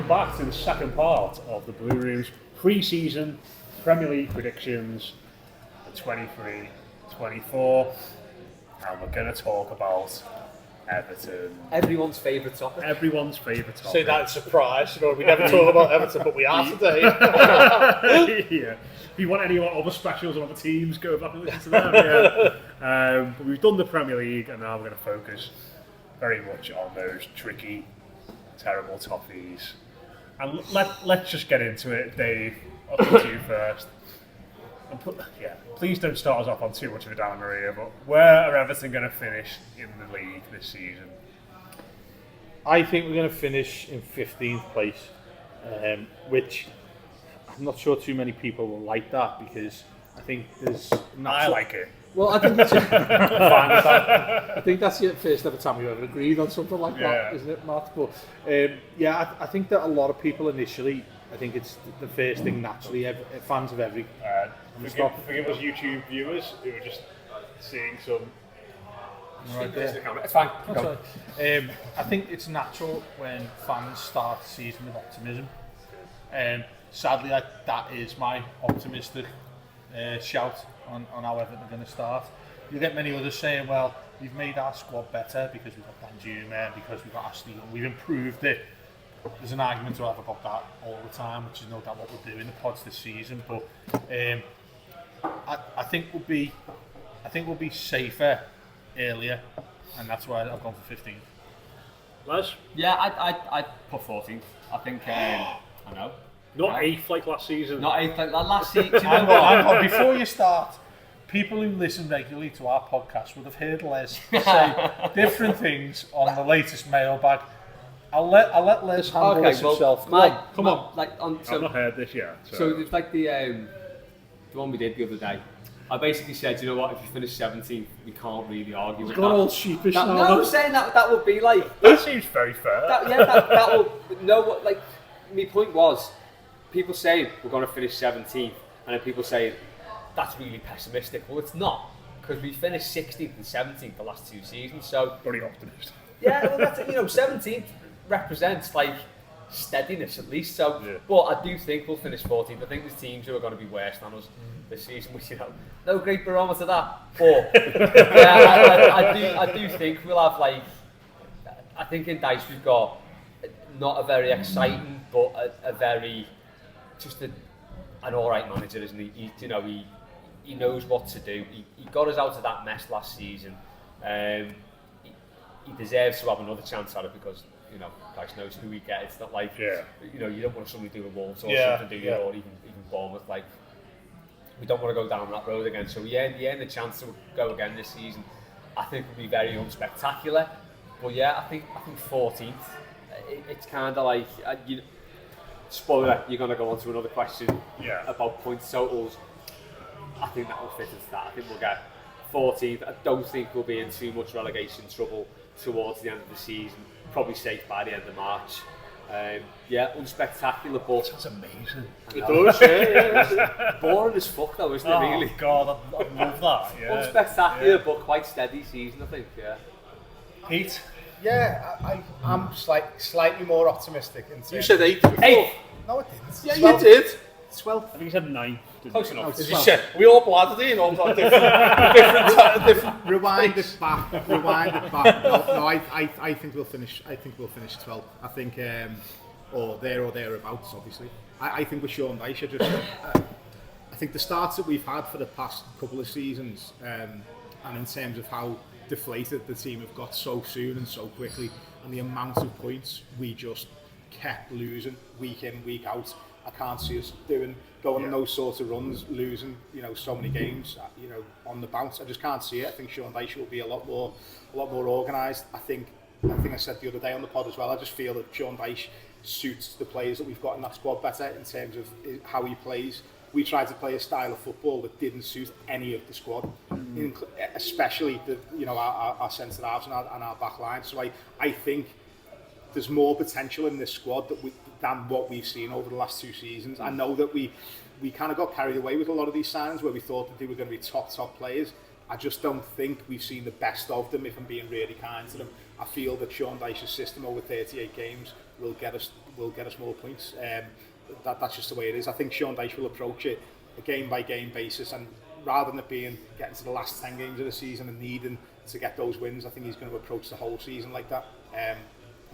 back to the second part of the Blue Room's pre-season Premier League predictions for 23-24, and we're going to talk about Everton. Everyone's favourite topic. Say that in surprise. You know, we never talk about Everton, but we are today. Yeah. If you want any other specials on other teams, go back and listen to them. Yeah. But we've done the Premier League, and now we're going to focus very much on those tricky, terrible toffees. And let's just get into it, Dave. I'll come to you first. Please don't start us off on too much of a downer here, but where are Everton going to finish in the league this season? I think we're going to finish in 15th place, which I'm not sure too many people will like that, because I think there's... I like it. Well, I think that's I think that's the first ever time we've ever agreed on something like that, isn't it, Matt? But I think that a lot of people initially, I think it's the first thing naturally, fans of every... Forgive us YouTube viewers who are just seeing some... Right there. It's fine. I think it's natural when fans start the season with optimism. Sadly, that is my optimistic shout on how Everton are going to start. You get many others saying, well, we've made our squad better because we've got Danjuma, because we've got Ashley, and we've improved it. There's an argument to have about that all the time, which is no doubt what we'll do in the pods this season. But I think we'll be safer earlier, and that's why I've gone for 15. Les? Yeah, I'd put 14th. I think, I know. Not 8th like last season. Not 8th like last season. Hang on, before you start, people who listen regularly to our podcast would have heard Les say different things on the latest mailbag. I'll let Les handle this himself. Come on. I've not heard this yet. So it's like the one we did the other day. I basically said, you know what, if you finish 17th, we can't really argue with that. Got all sheepish now. No, I'm saying that would be like... That seems very fair. That would... No, what, like, my point was, people saying we're going to finish 17th, and then people saying, that's really pessimistic. Well, it's not, because we finished 16th and 17th the last 2 seasons, so... Very optimistic. Yeah, well, that's it, 17th represents, like, steadiness at least, so... Yeah. But I do think we'll finish 14th. I think there's teams who are going to be worse than us this season, which, no great barometer that. But, yeah, I do think we'll have, like... I think in Dice we've got not a very exciting, but a very... just an alright manager, isn't he? He knows what to do. He got us out of that mess last season. He deserves to have another chance at it because, Dice knows who we get. It's not like, you don't want somebody do a Wolves or something, do you? Or even Bournemouth. Like, we don't want to go down that road again. So he earned the chance to go again this season. I think it'll be very unspectacular. But yeah, I think 14th. It's kind of like, spoiler, you're going to go on to another question about points totals. I think that will fit into that. I think we'll get 14th. I don't think we'll be in too much relegation trouble towards the end of the season. Probably safe by the end of March. Unspectacular, but... That's amazing. It does, yeah. Boring as fuck though, isn't it, really? Oh God, I love that. Yeah. Unspectacular, but quite steady season, I think, yeah. Pete? Yeah, I'm slightly more optimistic. You said 8th before. 8th? No, I didn't. Yeah, you did. 12th. I think you said 9th. Close enough. As you said, we all blathered in all different Rewind it back. No, I think we'll finish. I think we'll finish 12th. I think, or thereabouts. Obviously, I think with Sean Dyche, I think the starts that we've had for the past couple of seasons, and in terms of how deflated the team have got so soon and so quickly, and the amount of points we just kept losing week in, week out. I can't see us going on those sorts of runs, losing, so many games, on the bounce. I just can't see it. I think Sean Dyche will be a lot more organised. I think I said the other day on the pod as well. I just feel that Sean Dyche suits the players that we've got in that squad better in terms of how he plays. We tried to play a style of football that didn't suit any of the squad, especially our centre halves and our back line. So I think there's more potential in this squad than what we've seen over the last 2 seasons. I know that we kind of got carried away with a lot of these signings where we thought that they were going to be top players. I just don't think we've seen the best of them, if I'm being really kind to them. I feel that Sean Dyche's system over 38 games will get us more points. That's just the way it is. I think Sean Dyche will approach it a game-by-game basis, and rather than it being getting to the last 10 games of the season and needing to get those wins, I think he's going to approach the whole season like that, and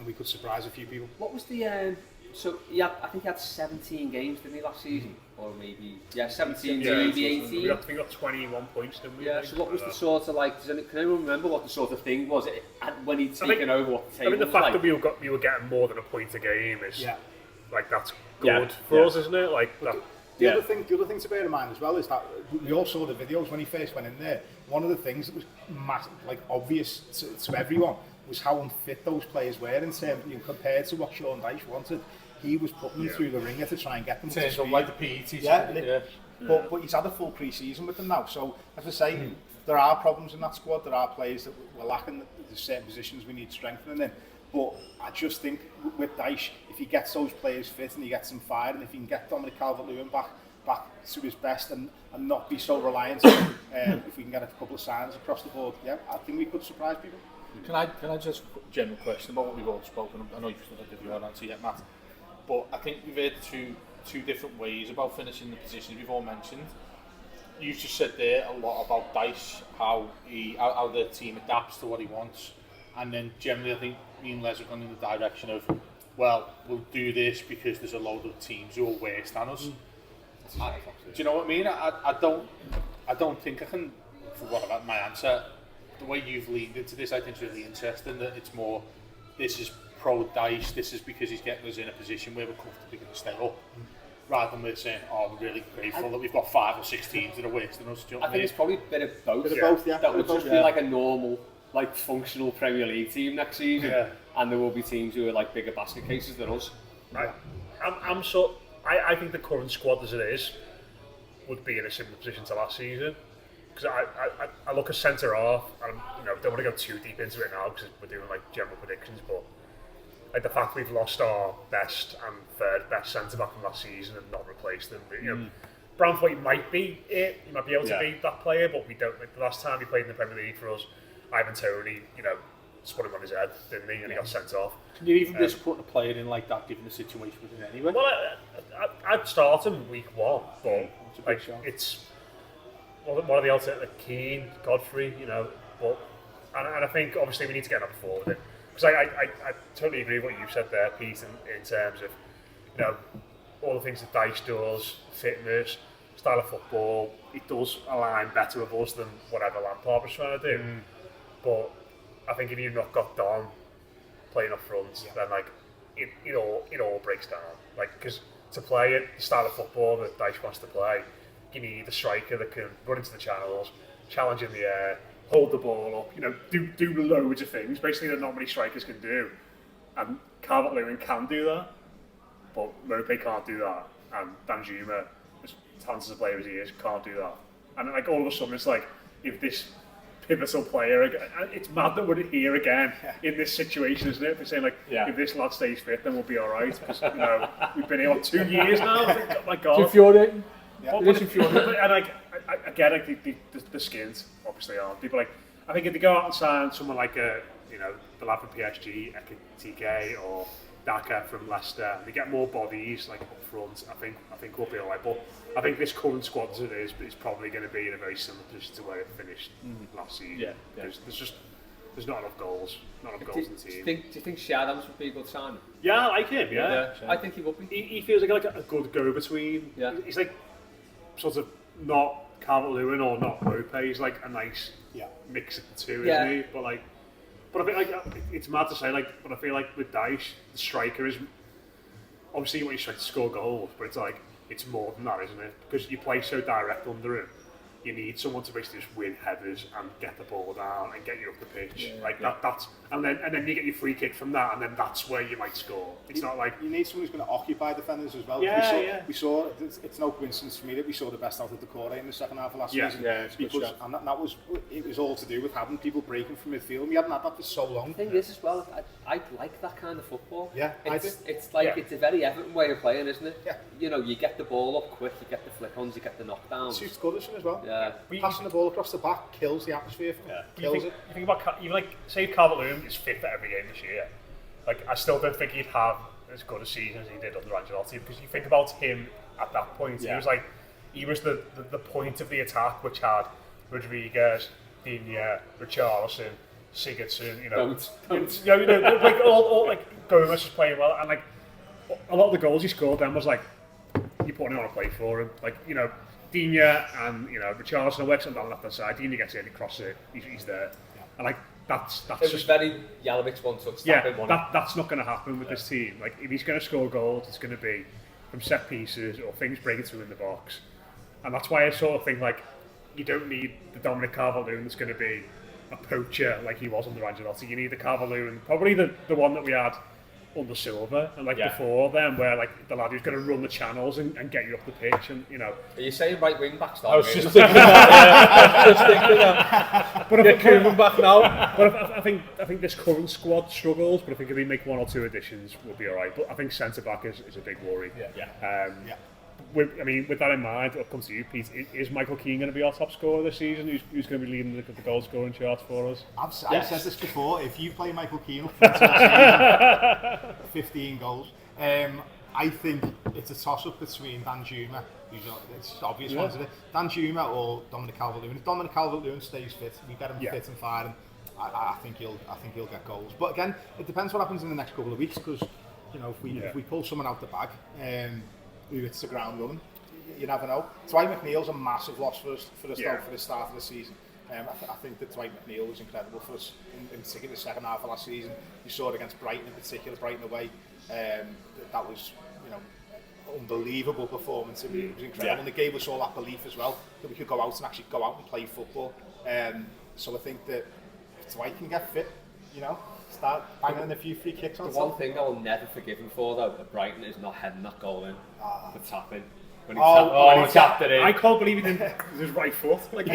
we could surprise a few people. What was the so I think he had 17 games, didn't he, last season? Or maybe 17, maybe 18. We got 21 points, didn't we? Yeah. So what was the sort of like? Can anyone remember what the sort of thing was when he'd taken over? What the table I mean, the fact like? that we were getting more than a point a game is like that's good Yeah. for us, isn't it? Like that. The other thing to bear in mind as well is that we all saw the videos when he first went in there. One of the things that was obvious to everyone was how unfit those players were in terms, compared to what Sean Dyche wanted. He was putting them through the ringer to try and get them to speed. Like the PE teacher. But he's had a full pre-season with them now. So, as I say, there are problems in that squad. There are players that we're lacking. There's certain positions we need strengthening in. But I just think with Dyche, if he gets those players fit and he gets them fired, and if he can get Dominic Calvert-Lewin back to his best and not be so reliant on him, if we can get a couple of signs across the board, I think we could surprise people. Can I just general question about what we've all spoken? I know you've still got to give your answer yet, Matt. But I think we've heard two different ways about finishing the positions we've all mentioned. You just said there a lot about Dyche, how the team adapts to what he wants, and then generally I think me and Les have gone in the direction of, well, we'll do this because there's a load of teams who are worse than us. Do you know what I mean? I don't think I can, for what about my answer, the way you've leaned into this, I think is really interesting. That it's more, this is pro Dyche, this is because he's getting us in a position where we're comfortably going to stay up, rather than we're saying, we're really grateful that we've got 5 or 6 teams that are worse than us. Do you know what I think it's probably a bit of both. That would just be like a normal, like functional Premier League team next season, and there will be teams who are like bigger basket cases than us. Right. I think the current squad as it is would be in a similar position to last season. Because I look at centre half, and don't want to go too deep into it now because we're doing like general predictions, but like the fact we've lost our best and third best centre back from last season and not replaced them. Branthwaite might be it. He might be able to be that player, but we don't. Like the last time he played in the Premier League for us, Ivan Toney, spun him on his head, didn't he? And he got sent off. Can you even risk putting a player in like that, given the situation we're in anyway? Well, I'd start him week 1, but it's one of the alternatives, like Keane, Godfrey, but and I think obviously we need to get number 4 with him, because I totally agree with what you said there, Pete, in terms of all the things that Dyche does, fitness, style of football. It does align better with us than whatever Lampard was trying to do. But I think if you've not got Don playing up front, then like it all breaks down. Like, because to play it, the style of football that Dyche wants to play, you need a striker that can run into the channels, challenge in the air, hold the ball up, do loads of things, basically that not many strikers can do. And Calvert-Lewin can do that, but Mope can't do that, and Danjuma, as talented a player as he is, can't do that. And like all of a sudden it's like, if this pivotal player, it's mad that we're here again in this situation, isn't it? We're saying like, if this lad stays fit, then we'll be alright, because we've been here 2 years now. Oh my God. It's infuriating. And like, I get it, the skins obviously aren't. People like, I think if they go out and sign someone like the lad from PSG, TK, or Daka from Leicester, they get more bodies like up front, I think we'll be alright. But I think this current squad as it is probably going to be in a very similar position to where it finished last season. There's not enough goals, in the team. Do you think Shadams would be a good signing? Yeah, I like him. Yeah. I think he would be. He feels like a good go-between. Yeah. He's like sort of not Calvert-Lewin or not Mope. He's like a nice mix of the two, isn't he? But I feel like it's mad to say, but I feel like with Dyche, the striker is obviously you want your striker to score goals, but it's like it's more than that, isn't it? Because you play so direct under him, you need someone to basically just win headers and get the ball down and get you up the pitch. That's and then you get your free kick from that, and then that's where you might score. It's not like you need someone who's going to occupy defenders as well. We saw it's no coincidence for me that we saw the best out of the Decore in the second half of last season. Because it was all to do with having people breaking from midfield. We hadn't had that for so long. The thing is as well, I like that kind of football. Yeah, it's like it's a very Everton way of playing, isn't it? Yeah. You get the ball up quick, you get the flick-ons, you get the knockdowns. It suits Goodison as well. Yeah. Passing the ball across the back kills the atmosphere. Kills it. You think about even like say Calvert-Lewin is fit for every game this year. Like I still don't think he'd have as good a season as he did under Ancelotti, because you think about him at that point, he was the point of the attack, which had Rodriguez, Digne, Richarlison, Sigurdsson, like all like Gomez was playing well, and like a lot of the goals he scored then was like you're putting him on a play for him, like Digne and Richarlison works on the left hand side, Digne gets in, he crosses it, he's there, and like that's it was just very Jalovic one touch. That's not going to happen with this team. Like if he's going to score goals, it's going to be from set pieces or things breaking through in the box, and that's why I sort of think like you don't need the Dominic Calvert-Lewin that's going to be a poacher like he was under Ancelotti. You need the Calvert-Lewin, probably the one that we had under Silva and before then, where like the lad who's going to run the channels and get you up the pitch, and Are you saying right wing back? I was just thinking that. But if Koeman back now. But I think this current squad struggles. But I think if we make 1 or 2 additions, we'll be all right. But I think centre back is a big worry. With that in mind, I'll come to you, Pete. Is Michael Keane going to be our top scorer this season? Who's going to be leading the goal scoring charts for us? I've said this before. If you play Michael Keane up front of season, 15 goals. I think it's a toss-up between Danjuma, it's obvious one, isn't it? Danjuma or Dominic Calvert-Lewin. If Dominic Calvert-Lewin stays fit, we get him fit and firing. I think he'll get goals. But again, it depends what happens in the next couple of weeks, because if we pull someone out the bag, who hits the ground running, you never know. Dwight McNeil's a massive loss for us for the start of the season. I think that Dwight McNeil was incredible for us, in particular the second half of last season. You saw it against Brighton in particular, Brighton away. That was unbelievable performance. It was incredible, and it gave us all that belief as well that we could go out and play football. So I think that if Dwight can get fit, start banging a few free kicks on. The one thing I will never forgive him for though at Brighton is not heading that goal in, the tapping. When he tapped it in. I can't believe he didn't with his right foot. Like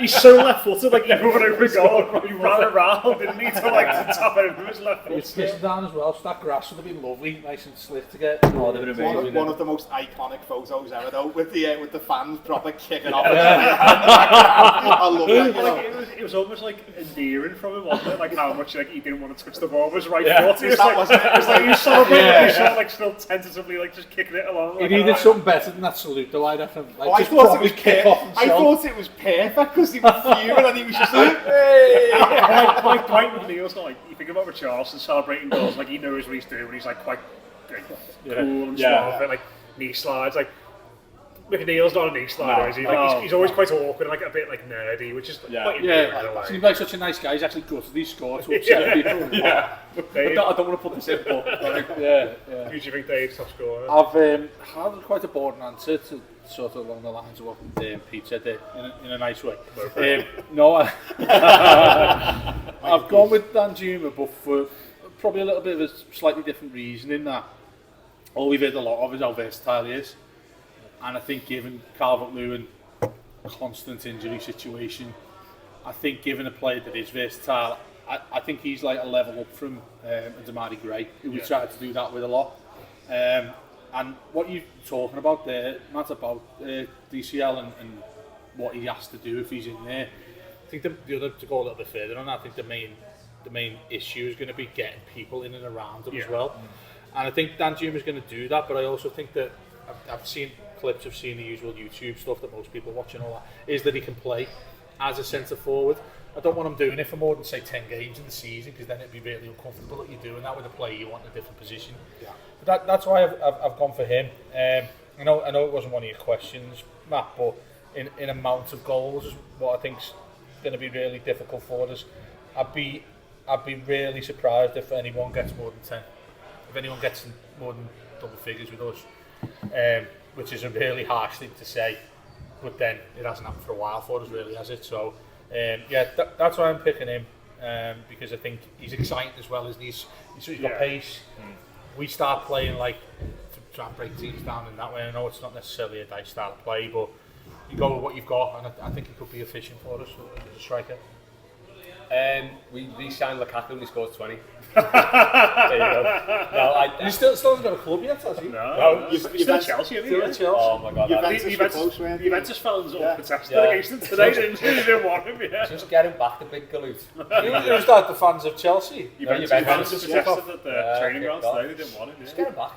he's so left-footed. Like he ran over the goal, he ran around, didn't need to tap it with his left foot. It's pissed down as well. So that grass would have been lovely, nice and slick to get. One of the most iconic photos ever, though, with the fans proper kicking off. I love that. It was almost like endearing from him, wasn't it? Like how much he didn't want to touch the ball with his right foot. It was like he was celebrating. He was like still tentatively just kicking it along. He needed something better than that salute, though. I thought it was perfect because he was fuming and he was just like, hey! Like Dwight McNeil's not you think about Richarlison celebrating goals, like he knows what he's doing, and he's quite cool and suave, and knee slides. McNeil's not a knee slider, is he? He's always quite awkward and a bit nerdy, which is quite endearing. Seems like such a nice guy. He's actually gutted he scored to upset people. Dave, I don't want to put this in, but who do you think Dave's top scorer? I've had quite a boring answer to sort of along the lines of what Pete said there, in a nice way. I've gone with Danjuma, but for probably a little bit of a slightly different reason in that all we've heard a lot of is how versatile he is. And I think given Calvert-Lewin constant injury situation, I think given a player that is versatile, I think he's like a level up from Damari Gray, who we tried to do that with a lot. And what you're talking about there, Matt, about DCL and what he has to do if he's in there, I think the other, to go a little bit further on, I think the main issue is going to be getting people in and around him as well. And I think Danjuma is going to do that, but I also think that I've seen clips, I've seen the usual YouTube stuff that most people watch and all that, is that he can play as a centre forward. I don't want him doing it for more than say 10 games in the season, because then it'd be really uncomfortable that you're doing that with a player you want in a different position. But that's why I've gone for him. I know it wasn't one of your questions, Matt, but in amount of goals is what I think's going to be really difficult for us. I'd be really surprised if anyone gets more than 10. If anyone gets more than double figures with us. Which is a really harsh thing to say, but then it hasn't happened for a while for us, really, has it? So, that's why I'm picking him, because I think he's exciting as well, isn't he? He's got pace. We start playing to try and break teams down in that way. I know it's not necessarily a dice style of play, but you go with what you've got, and I think he could be efficient for us as a striker. We re-signed Lukaku and he scores 20. There you go. No, He still hasn't got a club yet, has he? No, you've still Chelsea, haven't you? Chelsea. Oh my God. Juventus fans all protested against him today, didn't want him, Just get him back, the big galoot. Who's that, the fans of Chelsea? Juventus protested at the training ground today, they didn't want him. Just get him back.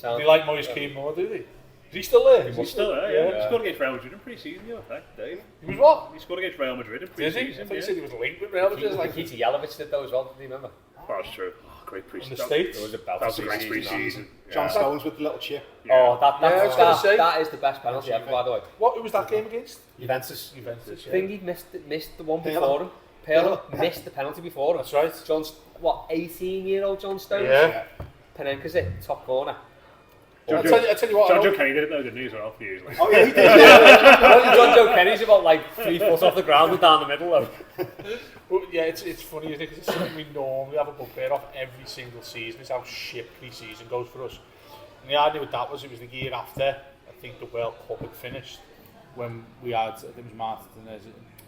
Do you like Moise Keane more, do they? Is he still there? He's still there, yeah. He scored against Real Madrid in pre-season, He was what? He scored against Real Madrid in Did pre-season. he? I thought you said he was linked with Real Madrid. Like Nikita Jelavic did though as well, do you remember? That's true. Oh, great pre-season. In the States? It was a That was a great pre-season. John Stones with the little chip. Oh, that is the best penalty ever, by the way. Who was that game against? Juventus. Yeah. Thingy missed the one before him. Pirlo missed the penalty before him. That's right. 18-year-old John Stones? Yeah. Panenka's it, top corner. I tell you what. John Joe Kenny did it though, didn't he, as well, for years later. Oh yeah, he did. John Joe Kenny's about like 3 foot off the ground and down the middle though. But yeah, it's funny, isn't it? Because it's something we normally have a bugbear off every single season. It's how shit pre-season goes for us. And the idea with that was it was the year after, I think the World Cup had finished, when we had, I think it was Martin,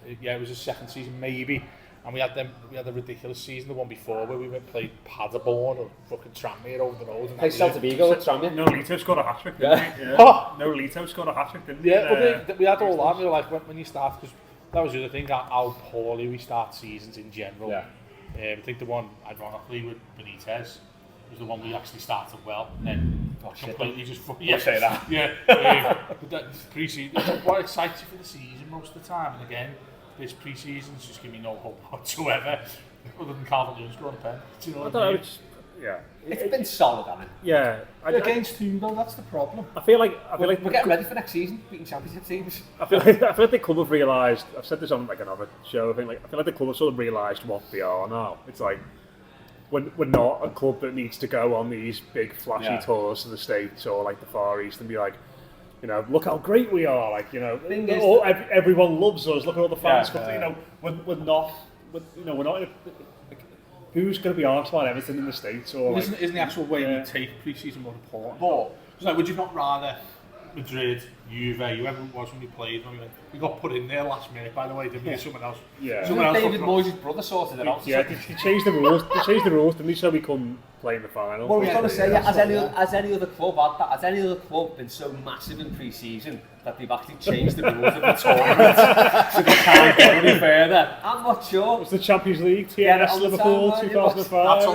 it was the second season maybe, and we had a ridiculous season, the one before, where we went played Paderborn or fucking Tranmere over the road. Hey, Celta Vigo at Tranmere. No, Lito scored a hat-trick, didn't he? Yeah. No, Lito scored a hat-trick, didn't he? Yeah, but we had all that, we were like, when you start, because that was the other thing, how poorly we start seasons in general. Yeah. I think the one, ironically, with Benitez, was the one we actually started well, and then completely just... Yeah, say that. Yeah, but that pre-season, what excites you for the season most of the time, and again, this pre-season's just giving me no hope whatsoever, other than Calvert-Lewin scoring a pen. Do you know what I mean? It's been solid, hasn't it? Yeah. Against who though? That's the problem. I feel like We're getting ready for next season, beating championship teams. I feel like the club have realised. I've said this on like another show. I feel like the club have sort of realised what they are now. It's like we're not a club that needs to go on these big flashy tours to the States or like the Far East and be like, you know, look how great we are. Like, you know, everyone loves us. Look at all the fans. You know, we're not. We're not. Who's going to be asked about Everton in the States? Or isn't the actual way we take pre-season more important? But it's like, would you not rather Madrid, Juve, whoever it was when we played, we got put in there last minute, by the way, didn't we? Someone else. Yeah. David Moyes' brother sorted it out. Yeah, they changed the rules. They changed the rules, didn't they, so we couldn't play in the final. Well, I was going to say, has any other club had that? Has any other club been so massive in pre-season that they've actually changed the rules of the tournament so they can't go any further? I'm not sure. It was the Champions League, TNS Liverpool, 2005.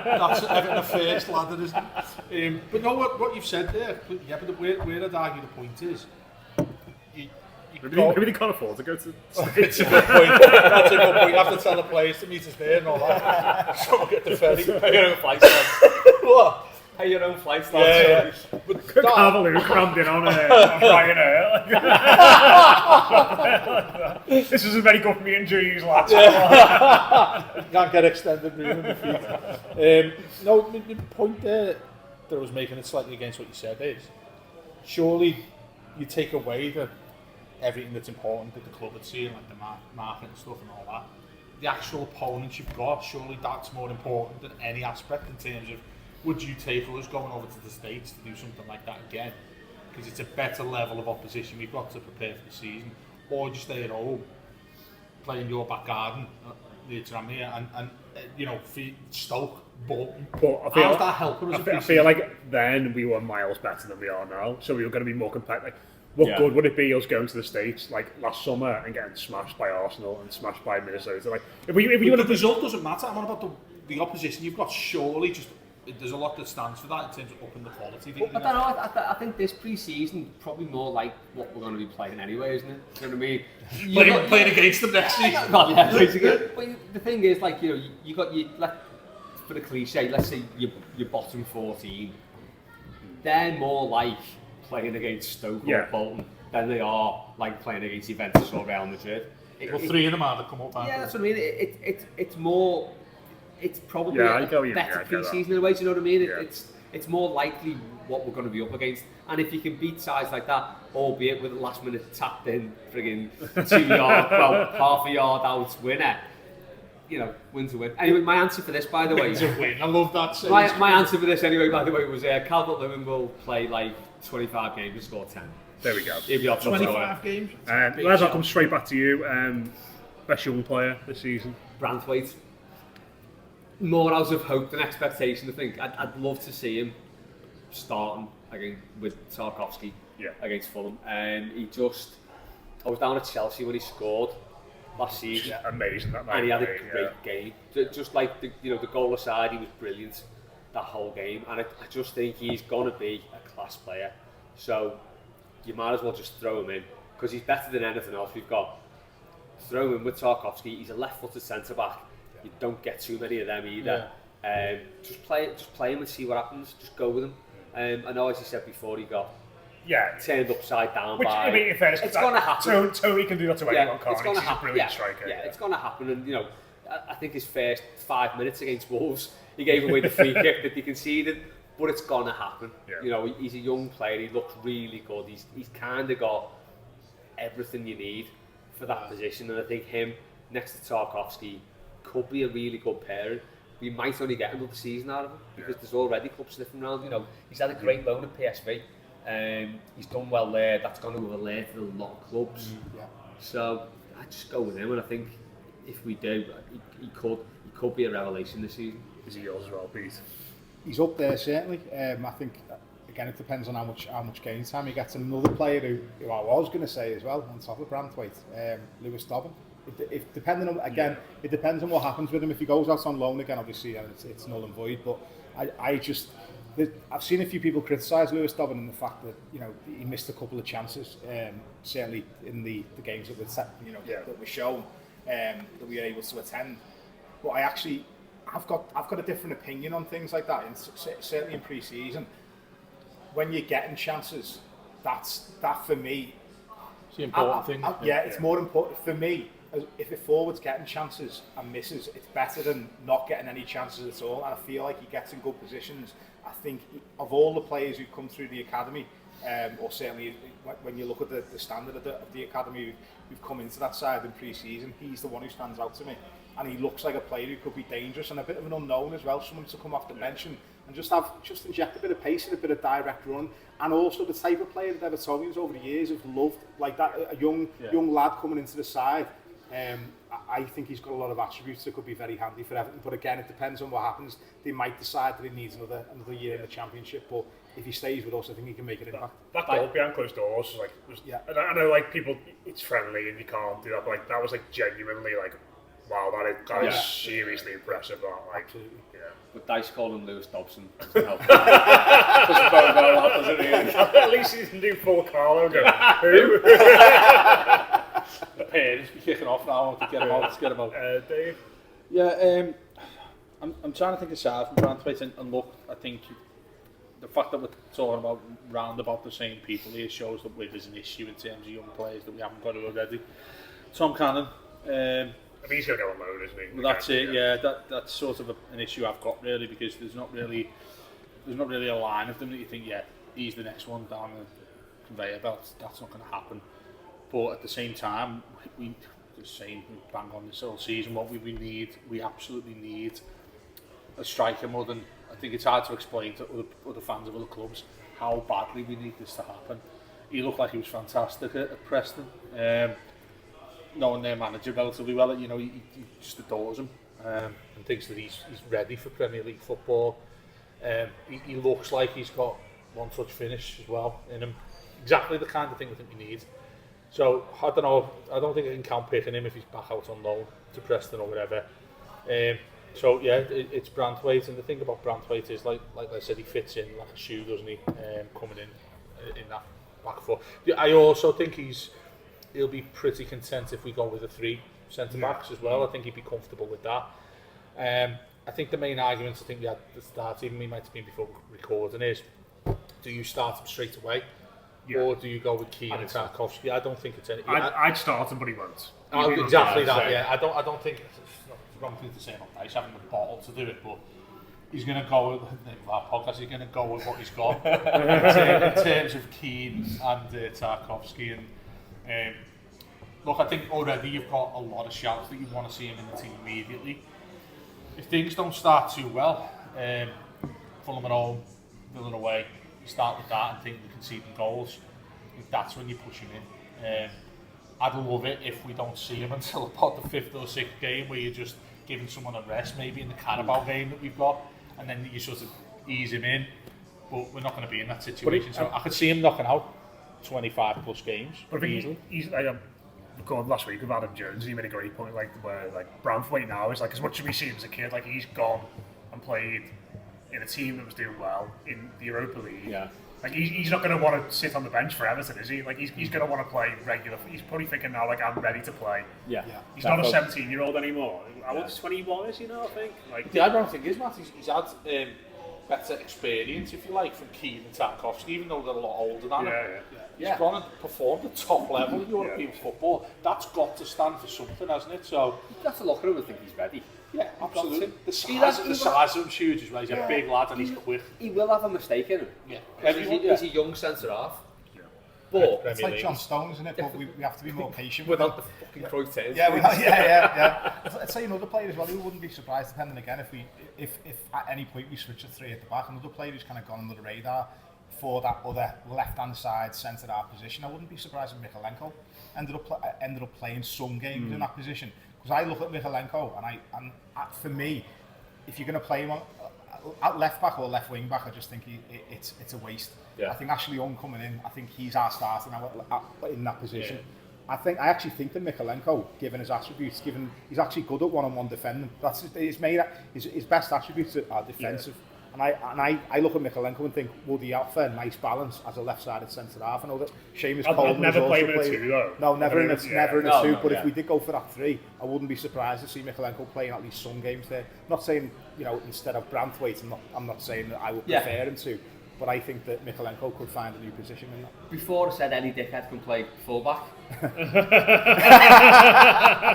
That's Everton the first ladder, isn't it? But no, what you've said there, yeah, but where I'd argue the point is, maybe they can't afford to go to. It's a good point. That's a good point. You have to tell the players to meet us there and all that. So get the ferry. Pay your own flights. What? Pay your own flights. Yeah. But Carvalho crammed in on Ryanair. This isn't very good for me injuries, lads. You can't get extended room in the feet. No, the point there that I was making it slightly against what you said is, surely you take away everything that's important that the club would see, like the market and stuff and all that. The actual opponents you've got, surely that's more important than any aspect in terms of, would you take us going over to the States to do something like that again? Because it's a better level of opposition we've got to prepare for the season. Or just stay at home, play in your back garden near Tranmere and you know, Stoke, Bolton. How's that helping us? I feel like then we were miles better than we are now, so we were going to be more competitive. What good would it be us going to the States like last summer and getting smashed by Arsenal and smashed by Minnesota? Like, if the result doesn't matter. I'm on about the opposition you've got. Surely, just there's a lot that stands for that in terms of upping the quality. I don't know. I think this pre-season probably more like what we're going to be playing anyway, isn't it? Do you know what I mean? Playing against them next season. Well, yeah, basically. But the thing is, like, you know, you got for the cliche, let's say your bottom 14. They're more like playing against Stoke or Bolton than they are like playing against Juventus or Real Madrid. Well, 3 of them are that come up. Yeah, that's what I mean. It's more. It's probably a better pre-season in a way. Do you know what I mean? Yeah. It's more likely what we're going to be up against. And if you can beat sides like that, albeit with a last minute tapped in frigging 2 yard, well, half a yard out winner, you know, win to win. Anyway, my answer for this, by the way, win to win. I love that. My answer for this, anyway, by the way, was Calvert-Lewin will play like 25 games and score 10. There we go. He'll be off 25 games. Les, I'll come straight back to you. Best young player this season? Branthwaite. More out of hope than expectation, I think. I'd love to see him starting again with Tarkowski against Fulham. I was down at Chelsea when he scored last season. Yeah, amazing that night. And he had a great game. Just like the goal aside, he was brilliant that whole game. And I just think he's going to be a class player. So you might as well just throw him in because he's better than anything else we've got. Throw him in with Tarkowski. He's a left-footed centre back. You don't get too many of them either. Just play him and see what happens. Just go with him. I know, as you said before, he got turned upside down. Which, by. I mean, in fairness, it's going to happen. Tony can do that to anyone, can't he? He's a brilliant striker. Yeah, it's going to happen. And I think his first 5 minutes against Wolves, he gave away the free kick that he conceded. But it's going to happen. Yeah. He's a young player. He looks really good. He's kind of got everything you need for that position. And I think him next to Tarkowski could be a really good pairing. We might only get another season out of him because there's already clubs sniffing around. He's had a great loan at PSV. He's done well there. That's going to have alerted a lot of clubs. So I just go with him, and I think if we do, he could be a revelation this season. Is he yours as well, Pete? He's up there certainly. I think again it depends on how much game time he gets. And another player who I was going to say as well on top of Branthwaite, Lewis Dobbin. It depends on what happens with him. If he goes out on loan again, obviously it's null and void. But I've seen a few people criticise Lewis Dobbin and the fact that he missed a couple of chances. Certainly in the games that that were shown that we were able to attend. But I've got a different opinion on things like that. And certainly in pre-season, when you're getting chances, that for me. It's the important thing. It's more important for me. If a forward's getting chances and misses, it's better than not getting any chances at all. And I feel like he gets in good positions. I think of all the players who've come through the academy, or certainly when you look at the standard of the academy who've come into that side in pre-season, he's the one who stands out to me. And he looks like a player who could be dangerous and a bit of an unknown as well. Someone to come off the bench and just inject a bit of pace and a bit of direct run. And also the type of player that Evertonians over the years have loved, like that, a young lad coming into the side. I think he's got a lot of attributes that could be very handy for Everton. But again, it depends on what happens. They might decide that he needs another year in the Championship. But if he stays with us, I think he can make an impact. That goal behind closed doors and I know people, it's friendly and you can't do that. But that was genuinely wow, that is seriously impressive. Absolutely. Yeah. But Dice calling Lewis Dobson. At least he didn't do full Carlo. Who? The parents be kicking off now. To get him out. Let's get him out. Dave? Yeah, I'm trying to think aside from Branthwaite and look, I think the fact that we're talking about round about the same people here shows that there's an issue in terms of young players that we haven't got already. Tom Cannon. I mean, he's going to go on loan, isn't he? Well, that's it. Yeah, that's sort of an issue I've got really, because there's not really a line of them that you think, he's the next one down the conveyor belt. That's not going to happen. But at the same time, we bang on this whole season. What we absolutely need a striker more than. I think it's hard to explain to other fans of other clubs how badly we need this to happen. He looked like he was fantastic at Preston. Knowing their manager relatively well, he just adores him and thinks that he's ready for Premier League football. He looks like he's got one-touch finish as well in him. Exactly the kind of thing I think we need. So I don't know. I don't think I can count picking him if he's back out on loan to Preston or whatever. It's Branthwaite, and the thing about Branthwaite is like I said, he fits in like a shoe, doesn't he? Coming in that back four. I also think he'll be pretty content if we go with the 3 centre backs as well. I think he'd be comfortable with that. I think the main arguments we had at the start, even we might have been before recording, is do you start him straight away? Or do you go with Keane and Tarkowski? I don't think it's any. I'd start him, but he won't. Exactly that. Yeah, I don't think it's the wrong thing to say about Dice having the bottle to do it, but he's going to go with our podcast. He's going to go with what he's got in terms of Keane and Tarkowski. And look, I think already you've got a lot of shouts that you want to see him in the team immediately. If things don't start too well, Fulham at home, Villa away. You start with that and think we can see the goals. I think that's when you push him in. I'd love it if we don't see him until about the 5th or 6th game, where you're just giving someone a rest, maybe in the Carabao game that we've got, and then you sort of ease him in. But we're not going to be in that situation. So I could see him knocking out 25 plus games. But easily. He's recorded last week with Adam Jones, and he made a great point, like where like Branthwaite now is like, as much as we see him as a kid, like he's gone and played in a team that was doing well in the Europa League. Yeah. Like he's not going to want to sit on the bench for Everton, is he? Like he's going to want to play regular. He's probably thinking now, like, I'm ready to play. Yeah. He's not a 17-year-old anymore. I want 21, is he now? I think. Like the ironic thing is, Matt, he's had better experience, if you like, from Keane and Tarkovsky, even though they're a lot older than him. He's gone and performed at top level in European football. That's got to stand for something, hasn't it? So you have to look at him and think he's ready. Yeah, absolutely. The size of him huge as well. He's a big lad and he's quick. He will have a mistake in him. Yeah. He's a young centre half. But it's like John Stones, isn't it? But we have to be more patient without the fucking Cruyff tails. Yeah. I'd say another player as well who wouldn't be surprised, depending again if at any point we switch to 3 at the back, another player who's kind of gone under the radar for that other left-hand side centre half position. I wouldn't be surprised if Mikalenko ended up playing some games in that position. Because I look at Mikalenko and for me, if you're going to play him at left back or left wing back, I just think it's a waste. Yeah. I think Ashley Young coming in, I think he's our starter now in that position. Yeah. I actually think that Mikalenko, given his attributes, he's actually good at one-on-one defending. That's his best attributes are defensive. Yeah. And I look at Mikalenko and think, would he offer a nice balance as a left-sided centre-half? I know that Seamus Coleman never played in a 2 though. No, never in a 2. But if we did go for that 3, I wouldn't be surprised to see Mikalenko playing at least some games there. Not saying, instead of Branthwaite, I'm not saying that I would prefer him to. But I think that Mikalenko could find a new position in that. Before I said any dickhead can play full-back.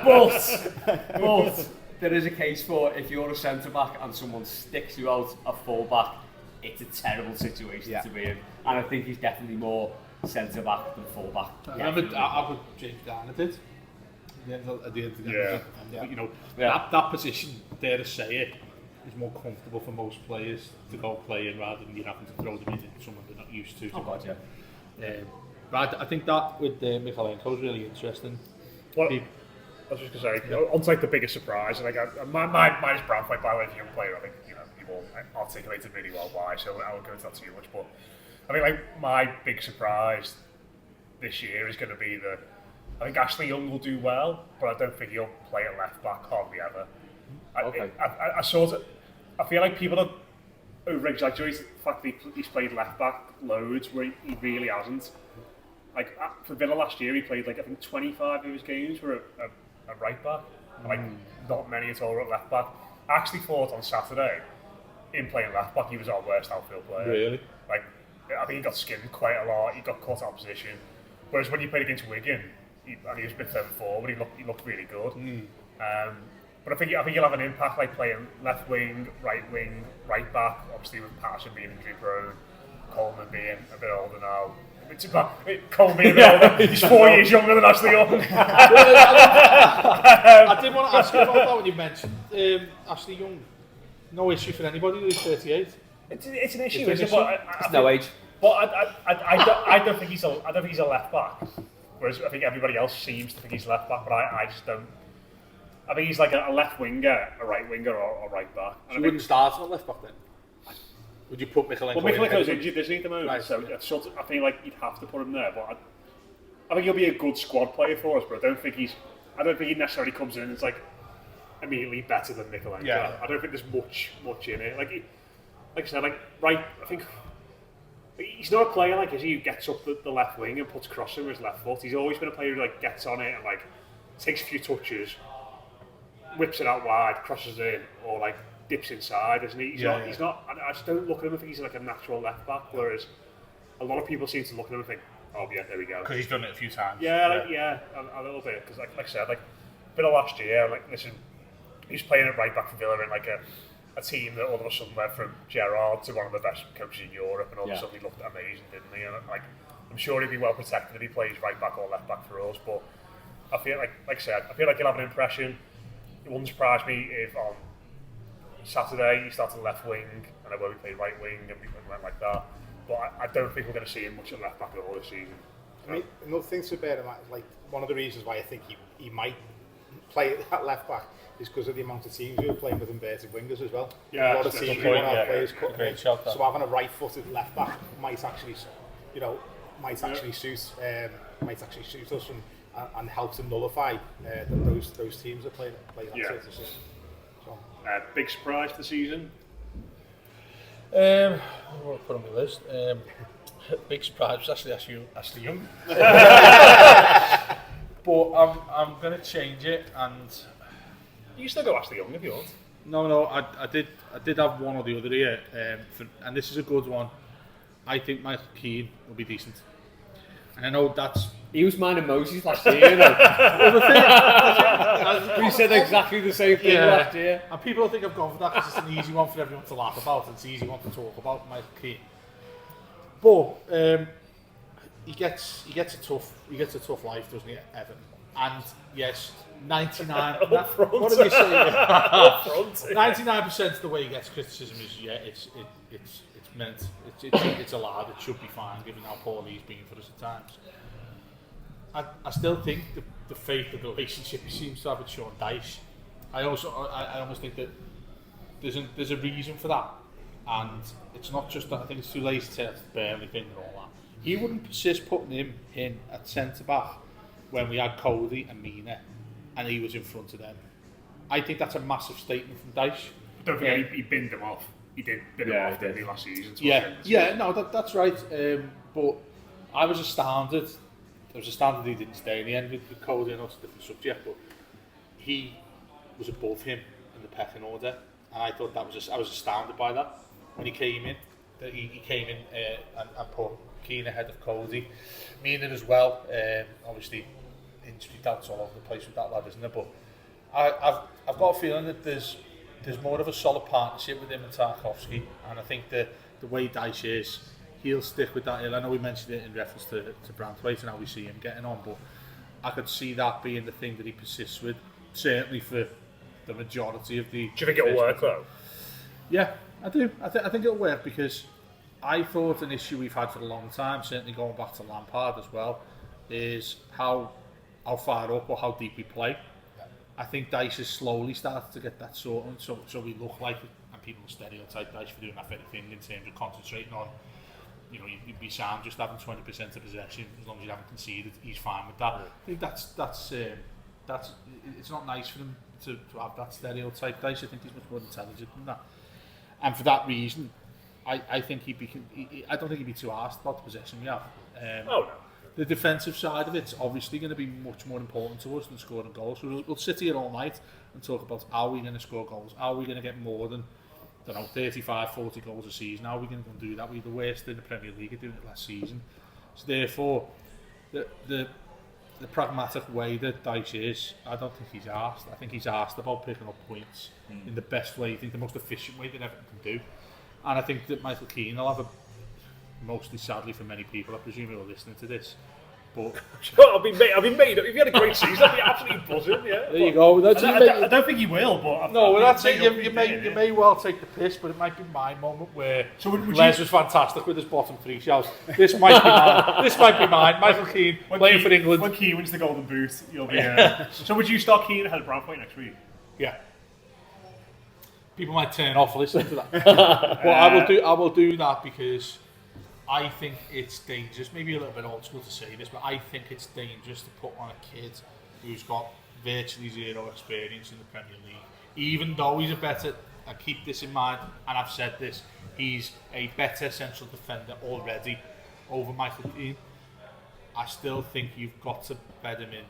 but there is a case for if you're a centre-back and someone sticks you out a full-back, it's a terrible situation to be in. And I think he's definitely more centre-back than full-back. I remember what James Garner did at the end of the game. But, that position, dare to say it, is more comfortable for most players to go play in rather than you having to throw them in someone they're not used to. Oh God, But I think that with Mikalenko is really interesting. Well, I was just going to say, on to like the biggest surprise, like mine is Branthwaite, by the way, if you're a player, I think you've all articulated really well why, so I won't go into that too much. But I think like my big surprise this year is going to be I think Ashley Young will do well, but I don't think he'll play at left back hardly ever. I feel like people are over-exaggerating the fact that he's played left back loads where he really hasn't. Like for Villa last year, he played like I think 25 of his games were a right back, and like not many at all at left back. I actually thought on Saturday, in playing left back, he was our worst outfield player. Really? Like I think he got skinned quite a lot. He got caught out of position. Whereas when he played against Wigan, he was a bit further forward. He looked really good. But I think he'll have an impact, like playing left wing, right back. Obviously with Patterson being injury prone, Coleman being a bit older now. Coleman being a bit older. He's 4 years younger than Ashley Young. I did want to ask you about that when you mentioned Ashley Young. No issue for anybody who's 38. It's an issue, isn't it? It's no age. But I don't think he's a left back. Whereas I think everybody else seems to think he's left back, but I just don't. I think he's like a left winger, a right winger, or a right back. So you wouldn't start on left back then? Would you put Mikalenko in? Well, Mikalenko's injured, isn't he, at the moment? Right. So I think like you'd have to put him there. But I think he'll be a good squad player for us. But I don't think he necessarily comes in and it's like immediately better than Mikalenko. Yeah. I don't think there's much in it. Like I said, I think he's not a player like who gets up the left wing and puts crossing with his left foot. He's always been a player who like gets on it and like takes a few touches, whips it out wide, crosses in, or like dips inside, isn't he? He's not. I just don't look at him and think he's like a natural left back. Whereas a lot of people seem to look at him and think, oh yeah, there we go. Because he's done it a few times. Yeah, a little bit. Because like I said, like a bit of last year, like listen, he's playing at right back for Villa in like a team that all of a sudden went from Gerrard to one of the best coaches in Europe, and all of a sudden he looked amazing, didn't he? And like I'm sure he'd be well protected if he plays right back or left back for us. But I feel like I said, I feel like he'll have an impression. It wouldn't surprise me if on Saturday he started left wing and then we played right wing and we went like that. But I don't think we're going to see him much at left back at all this season. I mean, another thing to bear in mind, like one of the reasons why I think he might play at left back is because of the amount of teams who are playing with inverted wingers as well. Yeah, a lot of teams who want to have players cutting in. So having a right-footed left back might actually, suit us and help to nullify those teams that play that sort of system. So. Big surprise for the season. I want to put on my list. Big surprise was actually Ashley Young. But I'm going to change it, and You can still go Ashley Young if you want. No, I did have one or the other here, and this is a good one. I think Michael Keane will be decent, and I know that's. He was mine and Moses last year, you know. We said exactly the same thing last year. And people think I've gone for that because it's an easy one for everyone to laugh about. It's an easy one to talk about, Michael Keane. But he gets a tough life, doesn't he, Everton? And yes, 99. What did you say? 99% of the way he gets criticism is it's meant, it's allowed, it should be fine given how poorly he's been for us at times. I still think the faith of the relationship he seems to have with Sean Dyche. I almost think that there's a reason for that, and it's not just that. I think it's too late to tell the Burnley thing and all that. He wouldn't persist putting him in at centre back when we had Cody and Mina, and he was in front of them. I think that's a massive statement from Dyche. I don't think he binned him off. He did bin him off, didn't he, last season? That's right. But I was astounded. There was a standard he didn't stay in the end with Cody. I know it's a different subject, but he was above him in the pecking order, and I thought that was I was astounded by that when he came in. That he came in and put Keane ahead of Cody, Mina as well. Obviously, injury doubts all over the place with that lad, isn't there? But I've got a feeling that there's more of a solid partnership with him and Tarkowski, and I think the way Dyche is, he'll stick with that. I know we mentioned it in reference to Branthwaite and how we see him getting on, but I could see that being the thing that he persists with, certainly for the majority of the... Do you think it'll work though? Yeah, I do. I think it'll work because I thought an issue we've had for a long time, certainly going back to Lampard as well, is how far up or how deep we play. I think Dyche has slowly started to get that sorted, so we look like it, and people stereotype Dyche for doing that very thing in terms of concentrating on, you'd be sound just having 20% of possession as long as you haven't conceded. He's fine with that. I think that's it's not nice for them to have that stereotype. Dyche, I think he's much more intelligent than that, and for that reason, I think I don't think he'd be too arsed about the possession we have. No. The defensive side of it's obviously going to be much more important to us than scoring goals. So we'll sit here all night and talk about how we're going to score goals, how we're going to get more than 35, 40 goals a season. How are we going to do that? We're the worst in the Premier League at doing it last season. So therefore, the pragmatic way that Dyche is, I don't think he's asked. I think he's asked about picking up points in the best way, I think the most efficient way that Everton can do. And I think that Michael Keane will have mostly sadly for many people, I presume you're listening to this, but I've been made up. If you had a great season, I'd be absolutely buzzing. Yeah. There you go. I don't think he will, but that's it. You may well take the piss, but it might be my moment where Les was fantastic with his bottom three shouts. This might be mine. This might be mine. Michael Keane playing for England. When Keane wins the Golden Boot, you'll be. So would you start Keane ahead of Branthwaite next week? Yeah. People might turn off listening to that, but I will do that because I think it's dangerous, maybe a little bit old school to say this, but I think it's dangerous to put on a kid who's got virtually zero experience in the Premier League, even though he's a better, and keep this in mind, and I've said this, he's a better central defender already over Michael Keane. I still think you've got to bed him in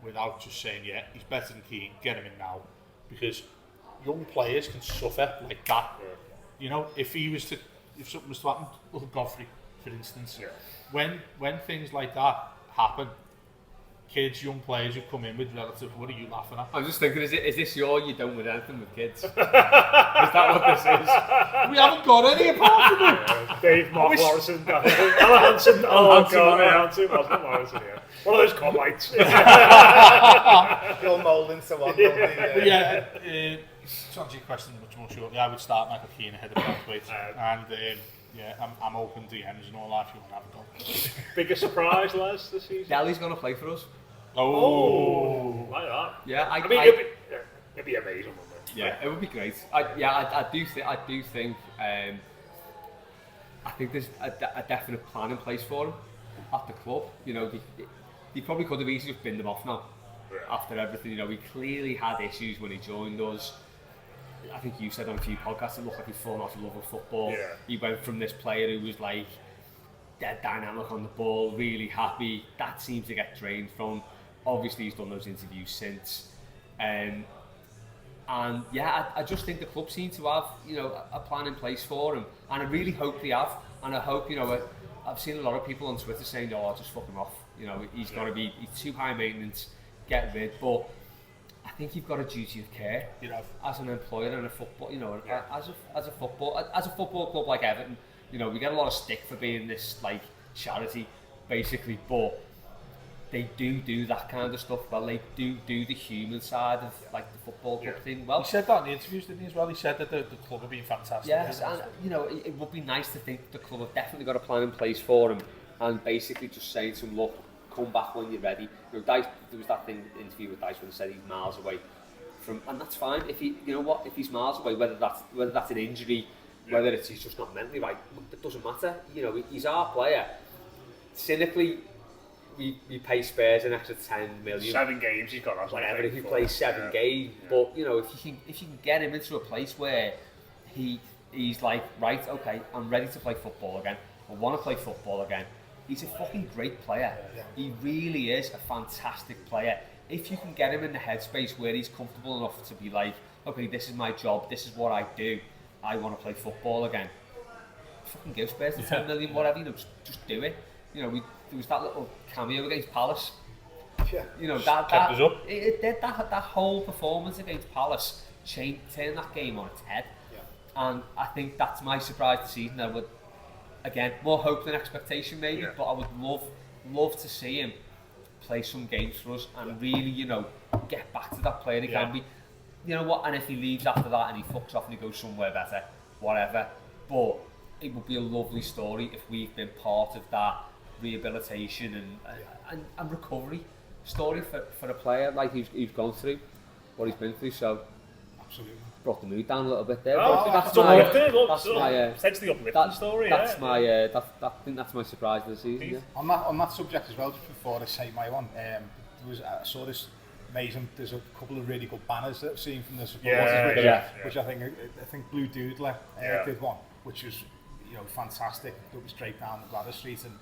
without just saying, yeah, he's better than Keane, get him in now, because young players can suffer like that. If something was to happen, look at Godfrey, for instance. Yeah. When things like that happen, kids, young players who come in with relative, what are you laughing at? I'm just thinking, is this you don't win anything with kids? Is that what this is? We haven't got any apart from it. Dave, Mark Morrison, Alan Hansen. Oh God, Hansen, Morrison. Yeah. One of those Coblites. Bill Nolan, so on. To answer your question much more shortly, I would start Michael Keane ahead of Branthwaite, and yeah, I'm open DMs and all that if you want to have a go. Biggest surprise, Les, this season? Dele's going to play for us. Oh, like that. Yeah, I mean, it'd be amazing, wouldn't it? Yeah, it would be great. I do think. I think there's a definite plan in place for him at the club. You know, they probably could have easily just binned him off now after everything. You know, he clearly had issues when he joined us. I think you said on a few podcasts it looked like he'd fallen off the love of football. Yeah. He went from this player who was like dead dynamic on the ball, really happy. That seems to get drained from. Obviously, he's done those interviews since. And yeah, I just think the club seem to have, you know, a plan in place for him, and I really hope they have. And I hope, you know, I've seen a lot of people on Twitter saying, "Oh, I'll just fuck him off." You know, he's too high maintenance, get rid. But I think you've got a duty of care, you know, as an employer and a football, you know, as a football club like Everton. You know, we get a lot of stick for being this like charity, basically, but they do that kind of stuff well. They do the human side of like the football club thing well. He said that in the interviews, didn't he, as well? He said that the club have been fantastic. Yes, and you know, it would be nice to think the club have definitely got a plan in place for him, and basically just saying to him, look, come back when you're ready. You know, Dice, there was that interview with Dice when he said he's miles away from, and that's fine. If he, you know what, if he's miles away, whether that's an injury, whether it's he's just not mentally right, it doesn't matter. You know, he's our player. Cynically, we pay Spurs an extra 10 million. 7 games he's got. Whatever, if he plays 7 games, but you know, if you can get him into a place where he's like, right, okay, I'm ready to play football again. I want to play football again. He's a fucking great player. He really is a fantastic player. If you can get him in the headspace where he's comfortable enough to be like, okay, this is my job, this is what I do, I want to play football again. Fucking give Spurs the 10 million, whatever, you know, just do it. You know, there was that little cameo against Palace. Yeah. You know, that whole performance against Palace turned that game on its head. Yeah. And I think that's my surprise this season. I would, again, more hope than expectation maybe, but I would love to see him play some games for us and really, you know, get back to that player he can be. You know what, and if he leaves after that and he fucks off and he goes somewhere better, whatever. But it would be a lovely story if we've been part of that rehabilitation and recovery story for a player like he's gone through what he's been through. So absolutely brought the mood down a little bit there. That's my potentially uplifting story. That's my I think that's my surprise of the season. Yeah. On that subject as well, just before I say my one, I saw this amazing. There's a couple of really good banners that I've seen from the supporters, which I think Blue Doodler did one, which was, you know, fantastic. It was straight down the Gladys Street, and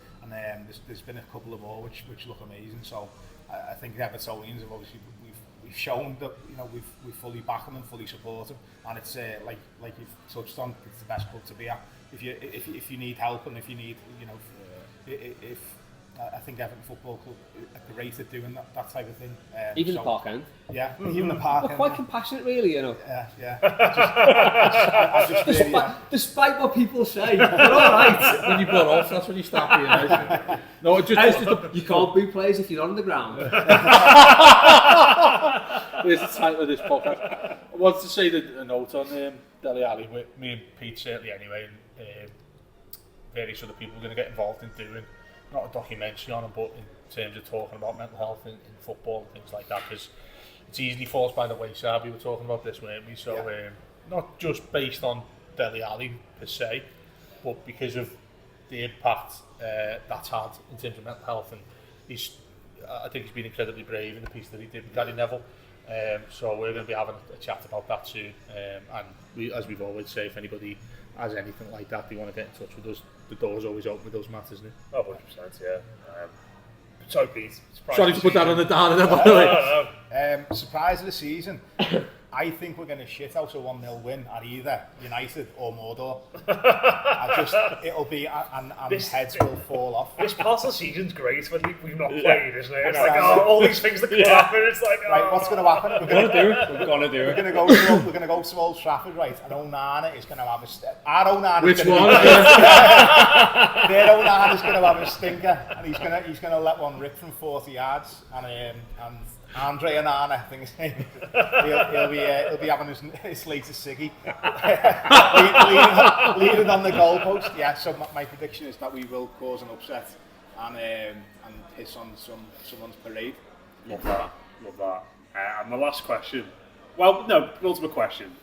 there's been a couple of more which look amazing. So I think the Evertonians have obviously we've shown that, you know, we fully back them and fully support them, and it's like you've touched on, it's the best club to be at. If you need help, and if you need, you know, if I think Everton Football Club are great at doing that type of thing. Even the Park End. Yeah, even the Park End. We're quite compassionate, really, you know. Yeah. Despite what people say, we're all right. When you've got off, that's when you start being nice. No, you can't boo players if you're not on the ground. There's the title of this podcast. I wanted to say a note on Dele Alli, with me and Pete certainly anyway, and various other people are going to get involved in doing, not a documentary on him, but in terms of talking about mental health in football and things like that, because it easily falls by the wayside. We were talking about this, weren't we? So not just based on Dele Alli per se, but because of the impact that's had in terms of mental health, and I think he's been incredibly brave in the piece that he did with Gary Neville. So we're going to be having a chat about that soon, and as we've always say, if anybody has anything like that, they want to get in touch with us, the door's always open with those matters, isn't it? Oh, 100%, yeah. Sorry, Pete. Sorry to put that on the downer there, by the way. Surprise of the season. I think we're going to shit out a 1-0 win at either United or Mordor. It'll be, and heads will fall off. This part of the season's great when we've not played, isn't it? It's like, all these things that can happen. It's like, right, what's going to happen? We're going to do it. We're going to go to Old Trafford, right? And Onana is going to have our Onana. Which one? Their Onana is going to have a stinker, and he's going to let one rip from 40 yards, and Andre and Anna, I think his name. He'll be having his latest ciggy. leading on the goalpost. Yeah, so my prediction is that we will cause an upset and piss on someone's parade. Love that. And the last question. Well, no, ultimate question.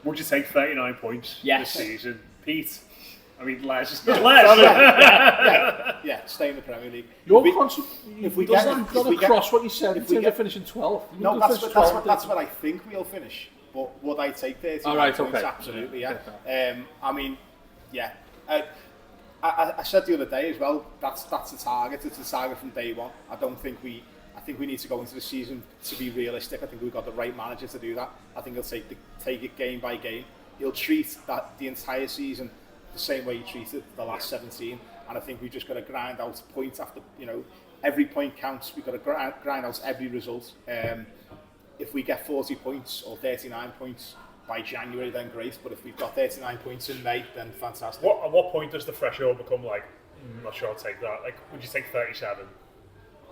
Would you take 39 points this season? Pete? I mean, Les. Yeah, stay in the Premier League. If we cross what you said in terms of finishing 12. No, that's what I think we'll finish. But would I take 39 points? Okay. Absolutely, yeah. I mean, yeah. I said the other day as well, that's the target. It's the target from day one. I think we need to go into the season to be realistic. I think we've got the right manager to do that. I think he'll take it game by game. He'll treat the entire season the same way he treated the last 17. And I think we've just got to grind out point after, every point counts. We've got to grind out every result. If we get 40 points or 39 points by January, then great. But if we've got 39 points in May, then fantastic. At what point does the threshold become like, I'm not sure I'll take that? Like, would you take 37?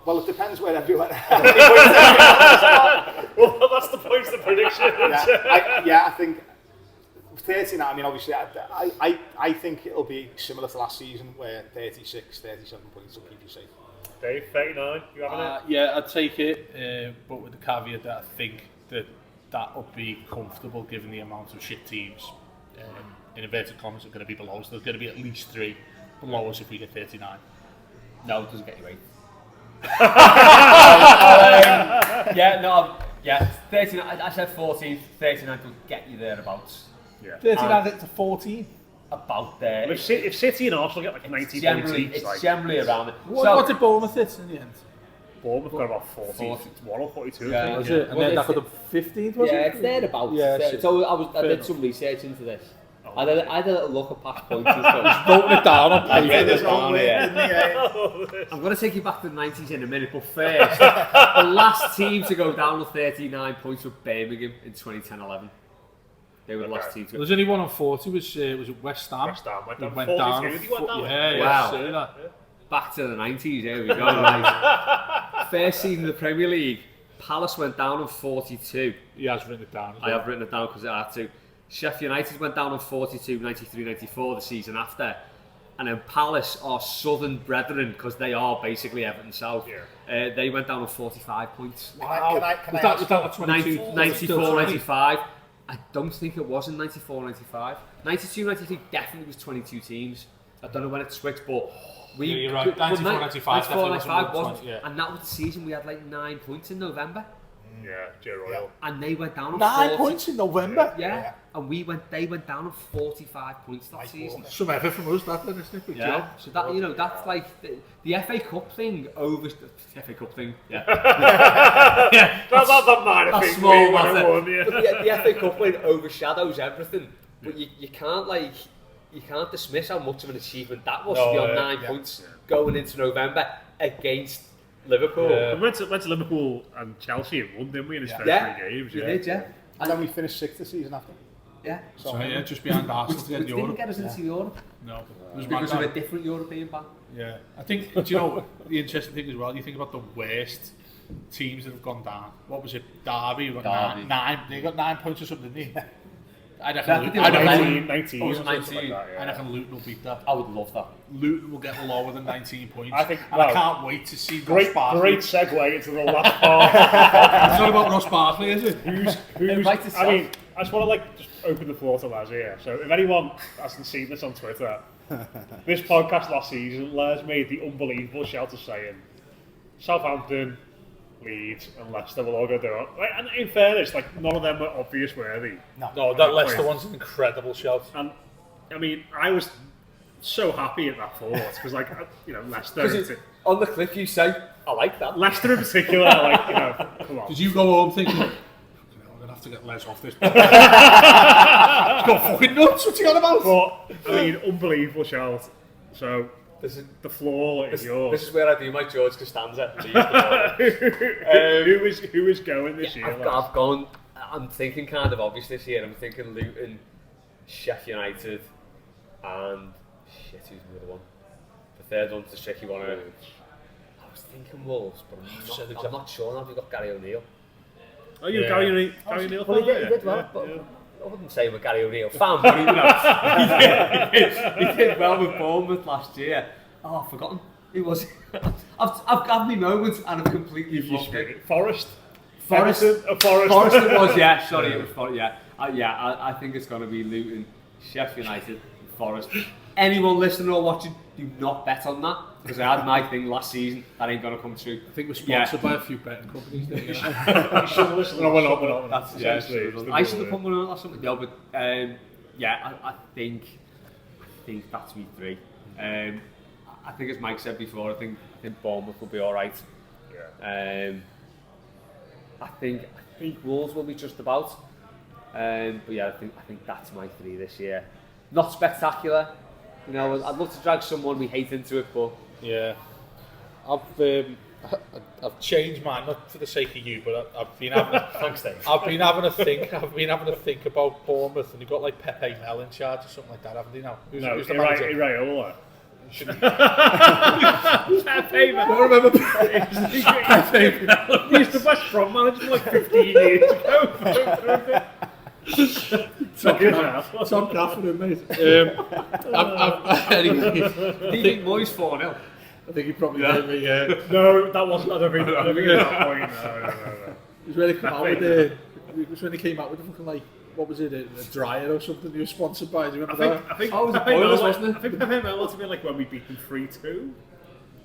Well, it depends where everyone. Well, that's the point of the prediction. I think 39. I mean, obviously, I think it'll be similar to last season, where 36, 37 points will keep you safe. Dave, 39. You having it? Yeah, I'd take it, but with the caveat that I think that would be comfortable given the amount of shit teams in inverted commas are going to be below us. There's going to be at least 3 below us if we get 39. No, it doesn't get you 8. 39. I said 14. 39 will get you thereabouts. Yeah. 39 to 14. About there. Well, if City and Arsenal get like 90 points each, it's generally around it. What did Bournemouth hit in the end? Bournemouth got about 41 or 42. Yeah, was it? And then that got up 15th, was it? Yeah, it's thereabouts. Yeah, so I did some research into this. I had a little look at past points and stuff. Just voting it down on paper. I'm going to take you back to the 90s in a minute, but first, the last team to go down with 39 points was Birmingham in 2010-11. They were the last team to go. There's only one on 40, was it West Ham? West Ham went down. Went down. Wow. Back to the 90s, there we go. Right. First season of the Premier League, Palace went down on 42. He has written it down. I have written it down because I had to. Sheffield United went down on 42, 93, 94 the season after. And then Palace are southern brethren because they are basically Everton South. Yeah. They went down on 45 points. Wow. Can I was that 22? 94, 95. I don't think it was in 94, 95. 92, 93 definitely was 22 teams. I don't know when it switched, but you're right. 94, 95 wasn't. Yeah. And that was the season we had like 9 points in November. Yeah, Joe Royal. And they went down on 9 points in November? Yeah. And they went down on 45 points that season. Some effort from us, that, isn't it? Yeah. So that, that's like the FA Cup thing over... FA Cup thing, yeah. Yeah. That minor thing. Small matter. The FA Cup win overshadows everything. But you can't, you can't dismiss how much of an achievement that was to be on 9 points going into November against Liverpool. We went to Liverpool and Chelsea and won, didn't we, in his first 3 games? We did, yeah. And then we finished 6th the season after. Yeah. So just behind Arsenal to get Europe. Didn't get us into Europe. No. It was because of a different European ban. Yeah. I think, do you know, the interesting thing as well, you think about the worst teams that have gone down. What was it? Derby. Nine. They got 9 points or something, didn't they? I reckon 19. Like that, I reckon Luton will beat that. I would love that. Luton will get lower than 19 points. I think. I can't wait to see great segue into the last part. It's not about Ross Barkley, is it? Who's I mean, I just want to just open the floor to Les here. So if anyone hasn't seen this on Twitter, this podcast last season, Les made the unbelievable shout of saying Southampton, Leeds and Leicester will all go down. And in fairness, none of them were obvious worthy. No, that Leicester one's an incredible shout. And I mean, I was so happy at that thought because, Leicester. On the clip, you say, I like that. Leicester in particular, come on. Did you go home thinking, I'm going to have to get Les off this? He's got fucking nuts. What's he on about? But I mean, unbelievable shout. So. The floor is yours. This is where I do my George Costanza. Who is going this year? I've gone. I'm thinking kind of obvious this year. I'm thinking Luton, Sheffield United, and who's the other one? The third one's the tricky one. I was thinking Wolves, but I'm not sure now. We've got Gary O'Neill. Oh, you're Gary O'Neill fan? He did well, but I wouldn't say I'm a Gary O'Neill fan, but he did well with Bournemouth last year. Oh, I've forgotten. Who was it? I've had my moments and I've completely lost it. Forest Forest it was, yeah. Sorry, it was Forest, yeah. I think it's going to be Luton, Sheffield United, Forest. Anyone listening or watching, do not bet on that, because I had my thing last season. That ain't going to come true. I think we're sponsored by a few betting companies. You should listen. No, we're not. That's I should have put one on or something. No, but I think that's me 3. I think, as Mike said before, I think Bournemouth will be all right. Yeah. I think Wolves will be just about. But yeah, I think that's my 3 this year. Not spectacular. You know, I'd love to drag someone we hate into it, but yeah, I've changed mine, not for the sake of you, but I've been having a, thanks, Dave. I've been having a think about Bournemouth, and you've got like Pepe Mel in charge or something like that, haven't you now? Who's the manager? Iraola. Pepe Mel. I remember Pepe Mel. He's the West Brom manager like 15 years ago. Tom Gafford, mate. Anyway, do you think Moyes 4-0? I think he probably did me. No, that wasn't. I don't think at that point. No. It was when he came out with the. It was when he came out with the fucking like. What was it? A dryer or something? He was sponsored by. Do you remember that? I think. Oh, it was the Boilers, wasn't it? I think Pepe Mel was like when we beat them 3-2,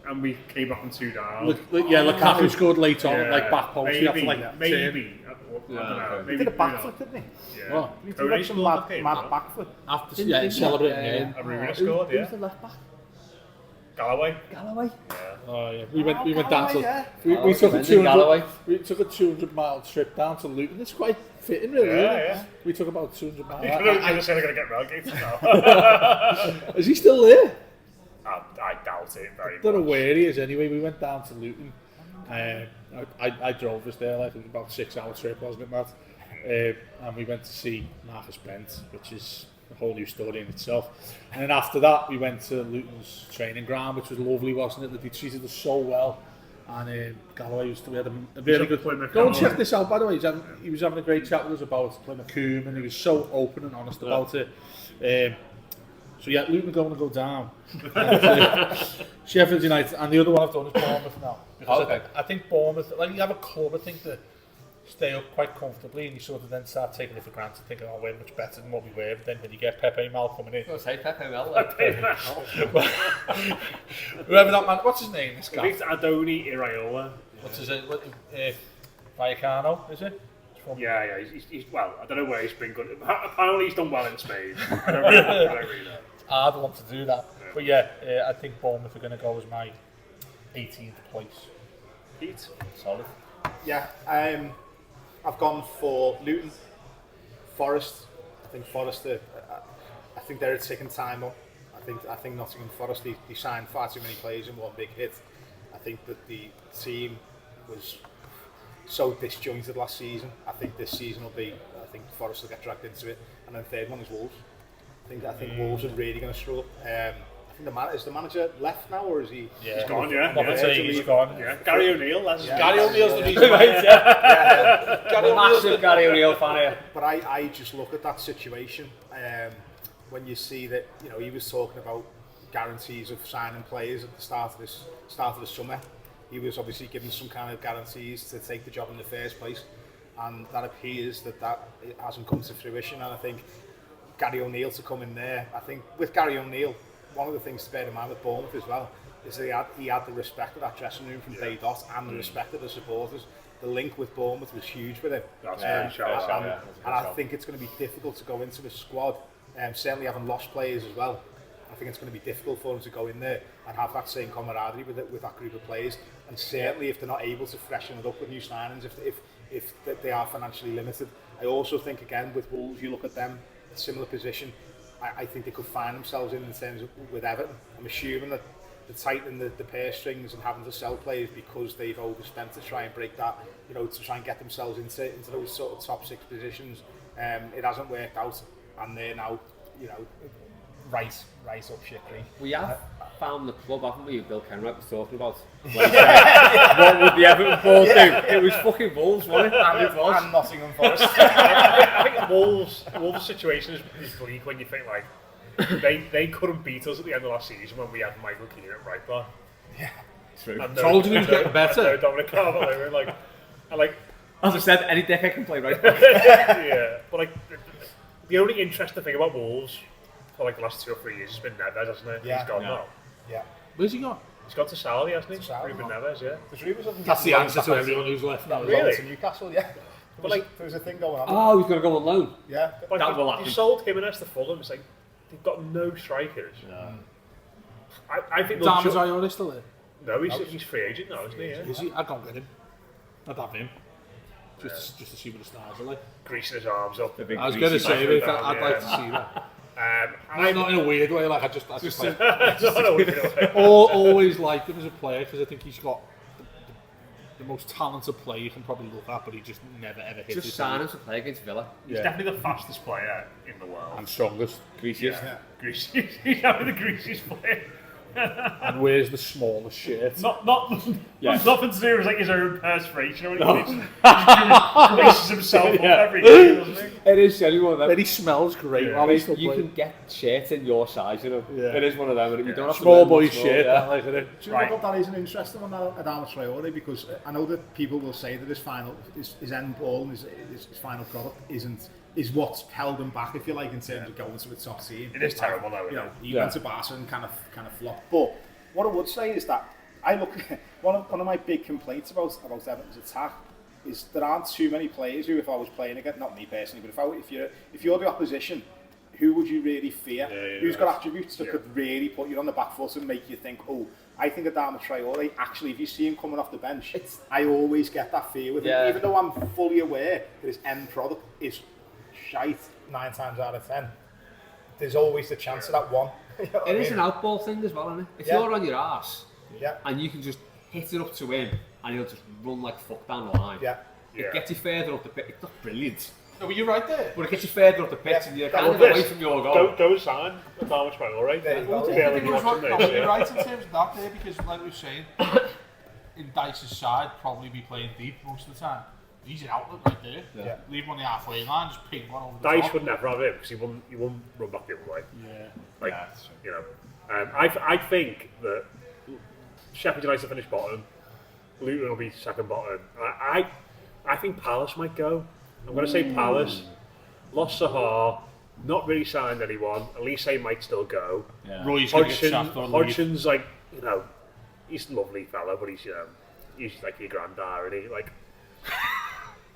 and we came back from 2 down. Lukaku scored late on, like back post. Maybe. I don't know. He did a backflip, didn't he? Yeah. Well, he did some mad backflip. After celebrating. Aruna scored. Yeah. Who's the left back? Galloway. Yeah. Oh yeah. We went down to. Yeah. We took a 200. We took a 200-mile trip down to Luton. It's quite fitting, really. Yeah. We took about 200 miles. I'm just going to get relegated now. Is he still there? I doubt it very much. I don't know where he is anyway. We went down to Luton. I drove us there, like it was about a 6-hour trip, wasn't it, Matt? And we went to see Marcus Brent, which is a whole new story in itself. And then after that, we went to Luton's training ground, which was lovely, wasn't it? That they treated us so well. And Galloway we had a really good point. Go and check this out, by the way. He was having a great chat with us about Plymouth, and he was so open and honest about it. So yeah, Luton are going to go down. And, Sheffield United, and the other one I've done is Bournemouth now. Because I think Bournemouth, like you have a club, I think that stay up quite comfortably, and you sort of then start taking it for granted, thinking, oh, we're much better than what we were. But then when you get Pepe Mel coming in, say Pepe Mel. Whoever that man, what's his name? This guy. It's Adoni Iraola. What's his name? Vallecano, is it? Yeah. He's well. I don't know where he's been good. Apparently, he's done well in Spain. I don't really know. I'd want to do that, but yeah, I think Bournemouth are going to go as my 18th place. Heat. Solid. Yeah, I've gone for Luton, Forest. I think Forest. I think they're a ticking time up. I think Nottingham Forest. They signed far too many players in one big hit. I think that the team was so disjointed last season. I think this season will be. I think Forest will get dragged into it, and then the third one is Wolves. I think Wolves are really going to struggle. I think is the manager left now, or is he? Yeah. He's gone. Yeah. He's gone. Yeah. Gary O'Neill. Gary O'Neill's the reason. Massive Gary O'Neill fan here. But I just look at that situation when you see that he was talking about guarantees of signing players at the start of the summer. He was obviously given some kind of guarantees to take the job in the first place, and that appears that it hasn't come to fruition. And I think Gary O'Neill to come in there, I think with Gary O'Neill, one of the things to bear in mind with Bournemouth as well is that he had the respect of that dressing room from day dot, and the respect of the supporters. The link with Bournemouth was huge with him. That's and I think it's going to be difficult to go into a squad, certainly having lost players as well. I think it's going to be difficult for them to go in there and have that same camaraderie with that group of players. And certainly if they're not able to freshen it up with new signings, if they are financially limited. I also think, again, with Wolves, you look at them, similar position. I think they could find themselves in terms of with Everton. I'm assuming that they're tightening the purse strings and having to sell players because they've overspent to try and break that, to try and get themselves into those sort of top 6 positions. It hasn't worked out, and they're now, right up shit creek. We have found the club, haven't we? Bill Kenwright was talking about. What would the Everton board do? It was fucking Wolves, wasn't it? And it was. And Nottingham Forest. I think Wolves' situation is bleak when you think like they couldn't beat us at the end of last season when we had Michael Keane at right back. Yeah, true. Told you he was getting better. Dominic Calvert-Lewin, like, as I said, any dickhead can play right back. Yeah, but like the only interesting thing about Wolves for like the last 2 or 3 years has been Neves, hasn't it? Yeah. He's gone now. Yeah. Where's he gone? He's gone to Saudi, hasn't he? To Saudi, Ruben man. Neves, yeah. There's rumours of him. That's the answer to everyone who's left. That was Really? to Newcastle, yeah. But like, there was a thing going on. Oh, he's going to go on loan. Yeah. like that will you happen. sold Jimenez to Fulham. It's like they've got no strikers. Yeah. I think they'll Damn, is Iona still there? No, he's free agent now, isn't he? Yeah. Is he? I'd go get him. I'd have him. Just to see what the stars are like. Greasing his arms up. I was going to say, mate, I'd like to see that. Not in a weird way, like I just like, always liked him as a player because I think he's got the most talented player you can probably look at, but he just never ever hit. Just sign him to play against Villa. He's definitely the fastest player in the world. And strongest. Greasiest. Yeah. Greasiest. He's having the greasiest player. And wears the smallest shirt. Nothing to do with like his own perspiration or anything. No. He greases himself up every day, doesn't he? It is genuine one of them. Then he smells great. Yeah. While he's still You playing. can get shirts in your size, you know. Yeah. It is one of them. And you don't have to Small wear boy much more, shirt, yeah. that like it. Do you know what that is an interesting one, Adama Traore, because I know that people will say that his end ball and his final product is what's held him back, if you like, in terms of going to the top team. It is terrible though, you know. He went to Barca and kind of flopped. But what I would say is that I look one of my big complaints about Everton's attack is there aren't too many players who, if I was playing against, not me personally, but if you're the opposition, who would you really fear? Who's got attributes that could really put you on the back foot and make you think, oh, I think Adama Traore, actually, if you see him coming off the bench, I always get that fear with him, even though I'm fully aware that his end product is shite 9 times out of 10. There's always the chance of that one. You know It is an outball thing as well, isn't it? If you're on your arse and you can just hit it up to him and he'll just run like fuck down the line. It gets you further up the pitch. It's not brilliant. No, but you're right there. But it gets you further up the pitch and you're kind of away from your goal. Go sign Adama Traore. There you go. You're right in terms of that there, because like we were saying, in Dice's side, probably be playing deep most of the time. He's an outlet right there. Yeah. Leave him on the halfway line, just ping one over the Dice top. would never have him because he wouldn't run back the other way. Yeah. Like, you know, I think that Sheffield United finish bottom, Luton will be second bottom. I think Palace might go. I'm going to say Palace. Lost Sahar, not really signed anyone. Elise might still go. Yeah. Roy's going to get sacked or leave. Hodgson's like, you know, he's a lovely fella, but he's like your granddad, and he like.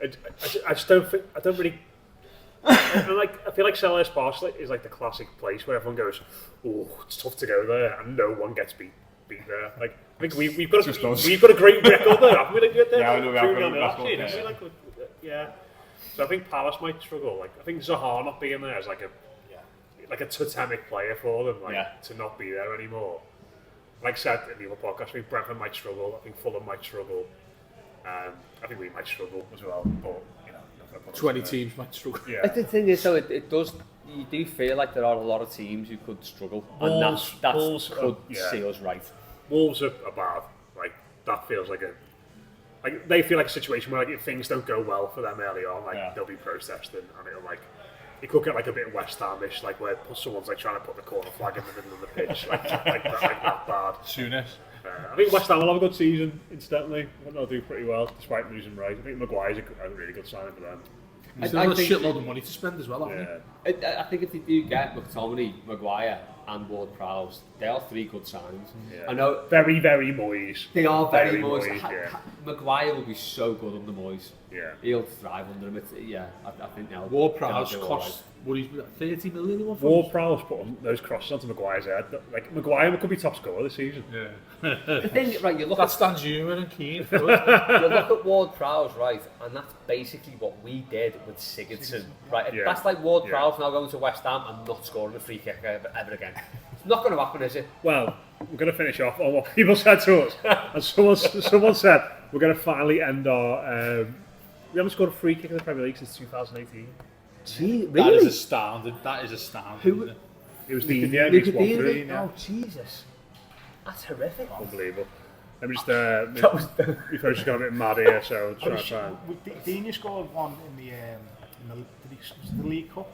I just don't think. I don't really. I feel like Selhurst Park is like the classic place where everyone goes, "Oh, it's tough to go there," and no one gets beat there. Like I think we've got a great record there, haven't we? Like, I know we have got a record. Yeah. So I think Palace might struggle. Like I think Zaha not being there is like a totemic player for them. Like to not be there anymore. Like I said in the other podcast, I think Brentford might struggle. I think Fulham might struggle. I think we might struggle as well, but you know, 20 teams might struggle. Yeah. The thing is, though, it does. You do feel like there are a lot of teams who could struggle, and that could see us right. Wolves are bad. Like that feels like they feel like a situation where like if things don't go well for them early on, like they'll be protesting, and it'll like it could get like a bit West Hamish, like where someone's like trying to put the corner flag in the middle of the pitch, like that bad. Soonest. I think West Ham will have a good season, incidentally. I think they'll do pretty well, despite losing Rice. I think Maguire's a really good signing for them. He's got a shitload of money to spend as well, haven't he? I think if they do get McTominay, Maguire and Ward-Prowse, they are 3 good signings. Yeah. I know very Moyes. they are very Moyes. Moyes. Maguire will be so good under Moyes. Yeah. He'll thrive under him. I think now. Ward-Prowse cost, what he's 30 million in one for? Ward-Prowse put those crosses onto Maguire's head. Like Maguire could be top scorer this season. Yeah. The thing, right? You look That's Dan Human and Keane. you look at Ward-Prowse, right, and that's basically what we did with Sigurdsson, right? Yeah. That's like Ward-Prowse now going to West Ham and not scoring a free kick ever again. It's not going to happen, is it? Well, we're going to finish off on what people said to us. And someone said we're going to finally end our. We haven't scored a free kick in the Premier League since 2018. Gee, really? That is astounding. Isn't it? It was the India against Watford. Oh, Jesus. That's horrific. Unbelievable. Let me just, we've just got a bit mad here, so try to find. Dina scored one in the League Cup.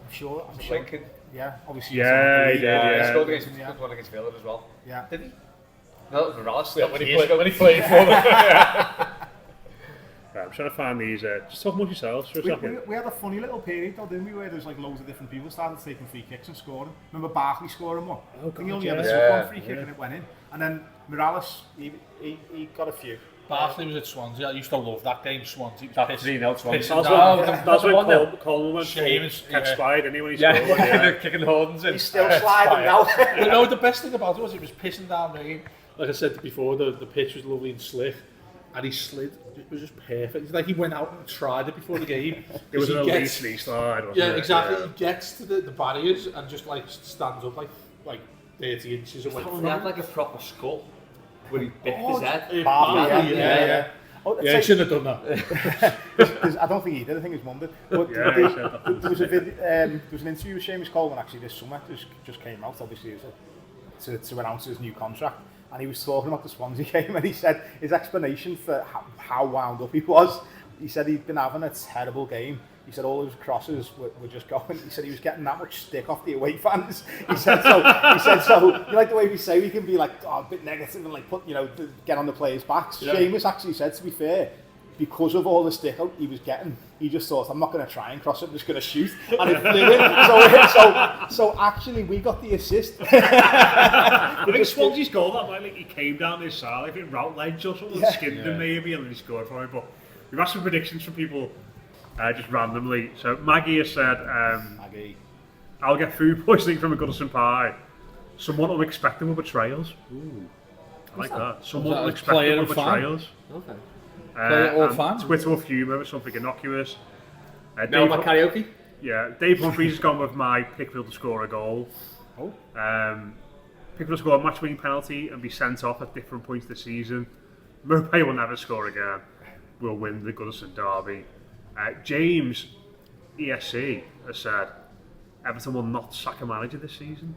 I'm sure. Lincoln. Yeah, obviously. Yeah, he did. He Yeah. scored against one against Villa as well. Yeah. Did he? No, that was Morales when he played for them. Right, I'm trying to find these. Just talk amongst yourselves for a second. We had a funny little period though, didn't we, where there's like loads of different people started taking free kicks and scoring. Remember Barkley scoring one? I think he only ever took one free kick and it went in. And then Morales, he got a few. Barkley was at Swansea. I used to love that game, Swansea. That 3-0 Swansea. That's when Coleman went catch slide, didn't he, when he scored? Yeah, kicking the Hordens in. He's still sliding now. You know, the best thing about it was pissing down rain. Like I said before, the pitch was lovely and slick. And he slid. It was just perfect. It's like he went out and tried it before the game. It was an elite knee slide, wasn't it? Yeah, exactly. Yeah. He gets to the barriers and just like stands up like 30 inches away from He had like a proper skull where he bit his head. Yeah. He shouldn't have done that. I don't think he did. I think his mum did. But Yeah, he said that. there was there was an interview with Seamus Coleman actually this summer. Just came out, obviously, to announce his new contract. And he was talking about the Swansea game, and he said his explanation for how wound up he was. He said he'd been having a terrible game. He said all his crosses were just going. He said he was getting that much stick off the away fans. He said so. You like the way we say we can be like a bit negative and like get on the players' backs. Yeah. Seamus actually said, to be fair, because of all the stick out he was getting, he just thought, I'm not going to try and cross it, I'm just going to shoot. And it flew in. So actually, we got the assist. I think Swansea's goal that night, like he came down his side, like in route legs or something, skinned him maybe, and then he scored for him. But we've had some predictions from people just randomly. So Maggie has said, I'll get food poisoning from a Goodison pie. Somewhat unexpected betrayals. Ooh, I like that. Somewhat unexpected betrayals. Okay. Twitter of humour with something innocuous. No, my karaoke? Yeah, Dave Humphries has gone with my Pickfield to score a goal. Pickfield to score a match-winning penalty and be sent off at different points this season. Mopay will never score again. We'll win the Goodison derby. James ESC has said Everton will not sack a manager this season.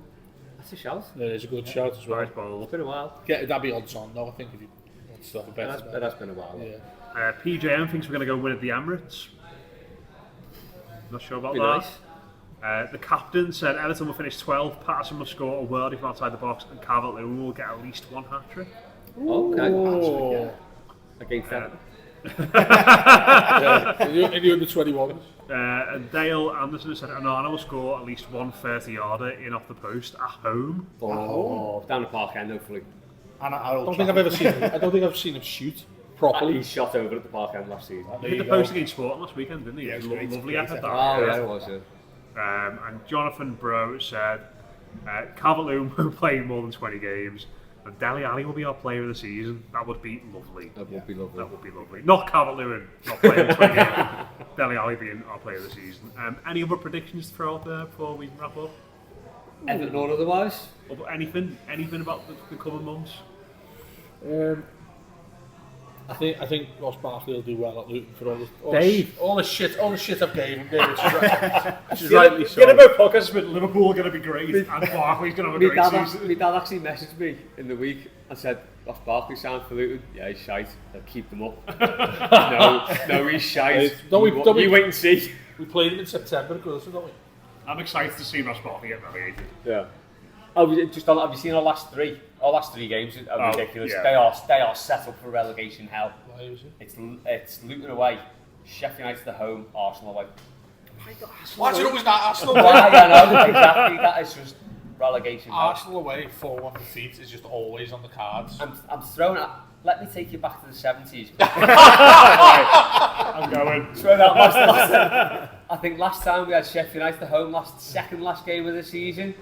That's a shout. That is a good shout as well. Nice ball. It's been a while. That'd be odds on though, I think, if you want stuff a better. That has been a while. Yeah. PJM thinks we're going to go win at the Emirates. Not sure about that. Nice. The captain said Everton will finish 12th, Patterson will score a worldie from outside the box, and Calvert-Lewin will get at least one hat-trick. Okay. Against Everton. In the under-21s. And Dale Anderson said Onana will score at least one 30-yarder in off the post at home. Down the park end, hopefully. I don't think I've seen him shoot properly. He shot over at the park end last season. He hit the post against Sporting last weekend, didn't he? Yeah, it was great. lovely effort. It was. And Jonathan Bro said Calvert-Lewin won't play more than 20 games, and Dele Alli will be our player of the season. That would be lovely. That would be lovely. That would be lovely. Not Calvert-Lewin not playing 20 games. Dele Alli being our player of the season. Any other predictions to throw out there before we wrap up? Everton or otherwise? Or anything about the coming months? I think Ross Barkley will do well at Luton for all the shit I've gave him. Which is rightly so. Get about podcasts with Liverpool are going to be great, and Barkley's going to have a great season. My dad actually messaged me in the week and said, Ross Barkley signed for Luton. Yeah, he's shite. They'll keep them up. no, he's shite. You wait and see. We played him in September, don't we? I'm excited to see Ross Barkley get relegated. Yeah. Have you seen our last three? Our last three games are ridiculous. Yeah. They are set up for relegation hell. Why is it? It's Luton away, Sheffield United at home, Arsenal away. Why is it always that Arsenal away? I know, exactly. That is just relegation hell. Arsenal away, 4-1 defeat is just always on the cards. I'm throwing out. Let me take you back to the 70s. I'm going. Throw that last. I think last time we had Sheffield United at home, second last game of the season.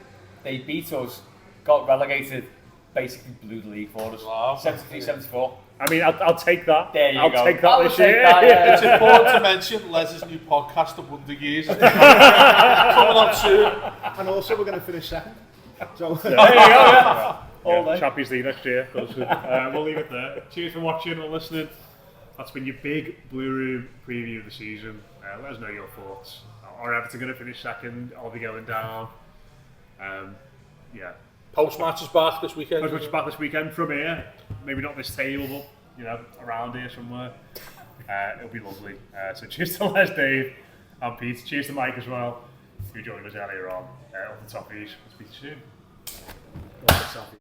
They beat us, got relegated, basically blew the league for us. Wow. 73-74. I mean, I'll take that. There you go. I'll take that this year. It's important to mention Les's new podcast, The Wonder Years, coming out soon. And also, we're going to finish second. So there you go. Yeah, Champions League next year. We'll leave it there. Cheers for watching or listening. That's been your big Blue Room preview of the season. Let us know your thoughts. Are Everton going to finish second? Are they going down? Post-match is back this weekend. Post-match is back this weekend from here. Maybe not this table, but you know, around here somewhere. It'll be lovely. So cheers to Les, Dave, and Pete. Cheers to Mike as well, who joined us earlier on. Off the top of these. We'll speak to you soon.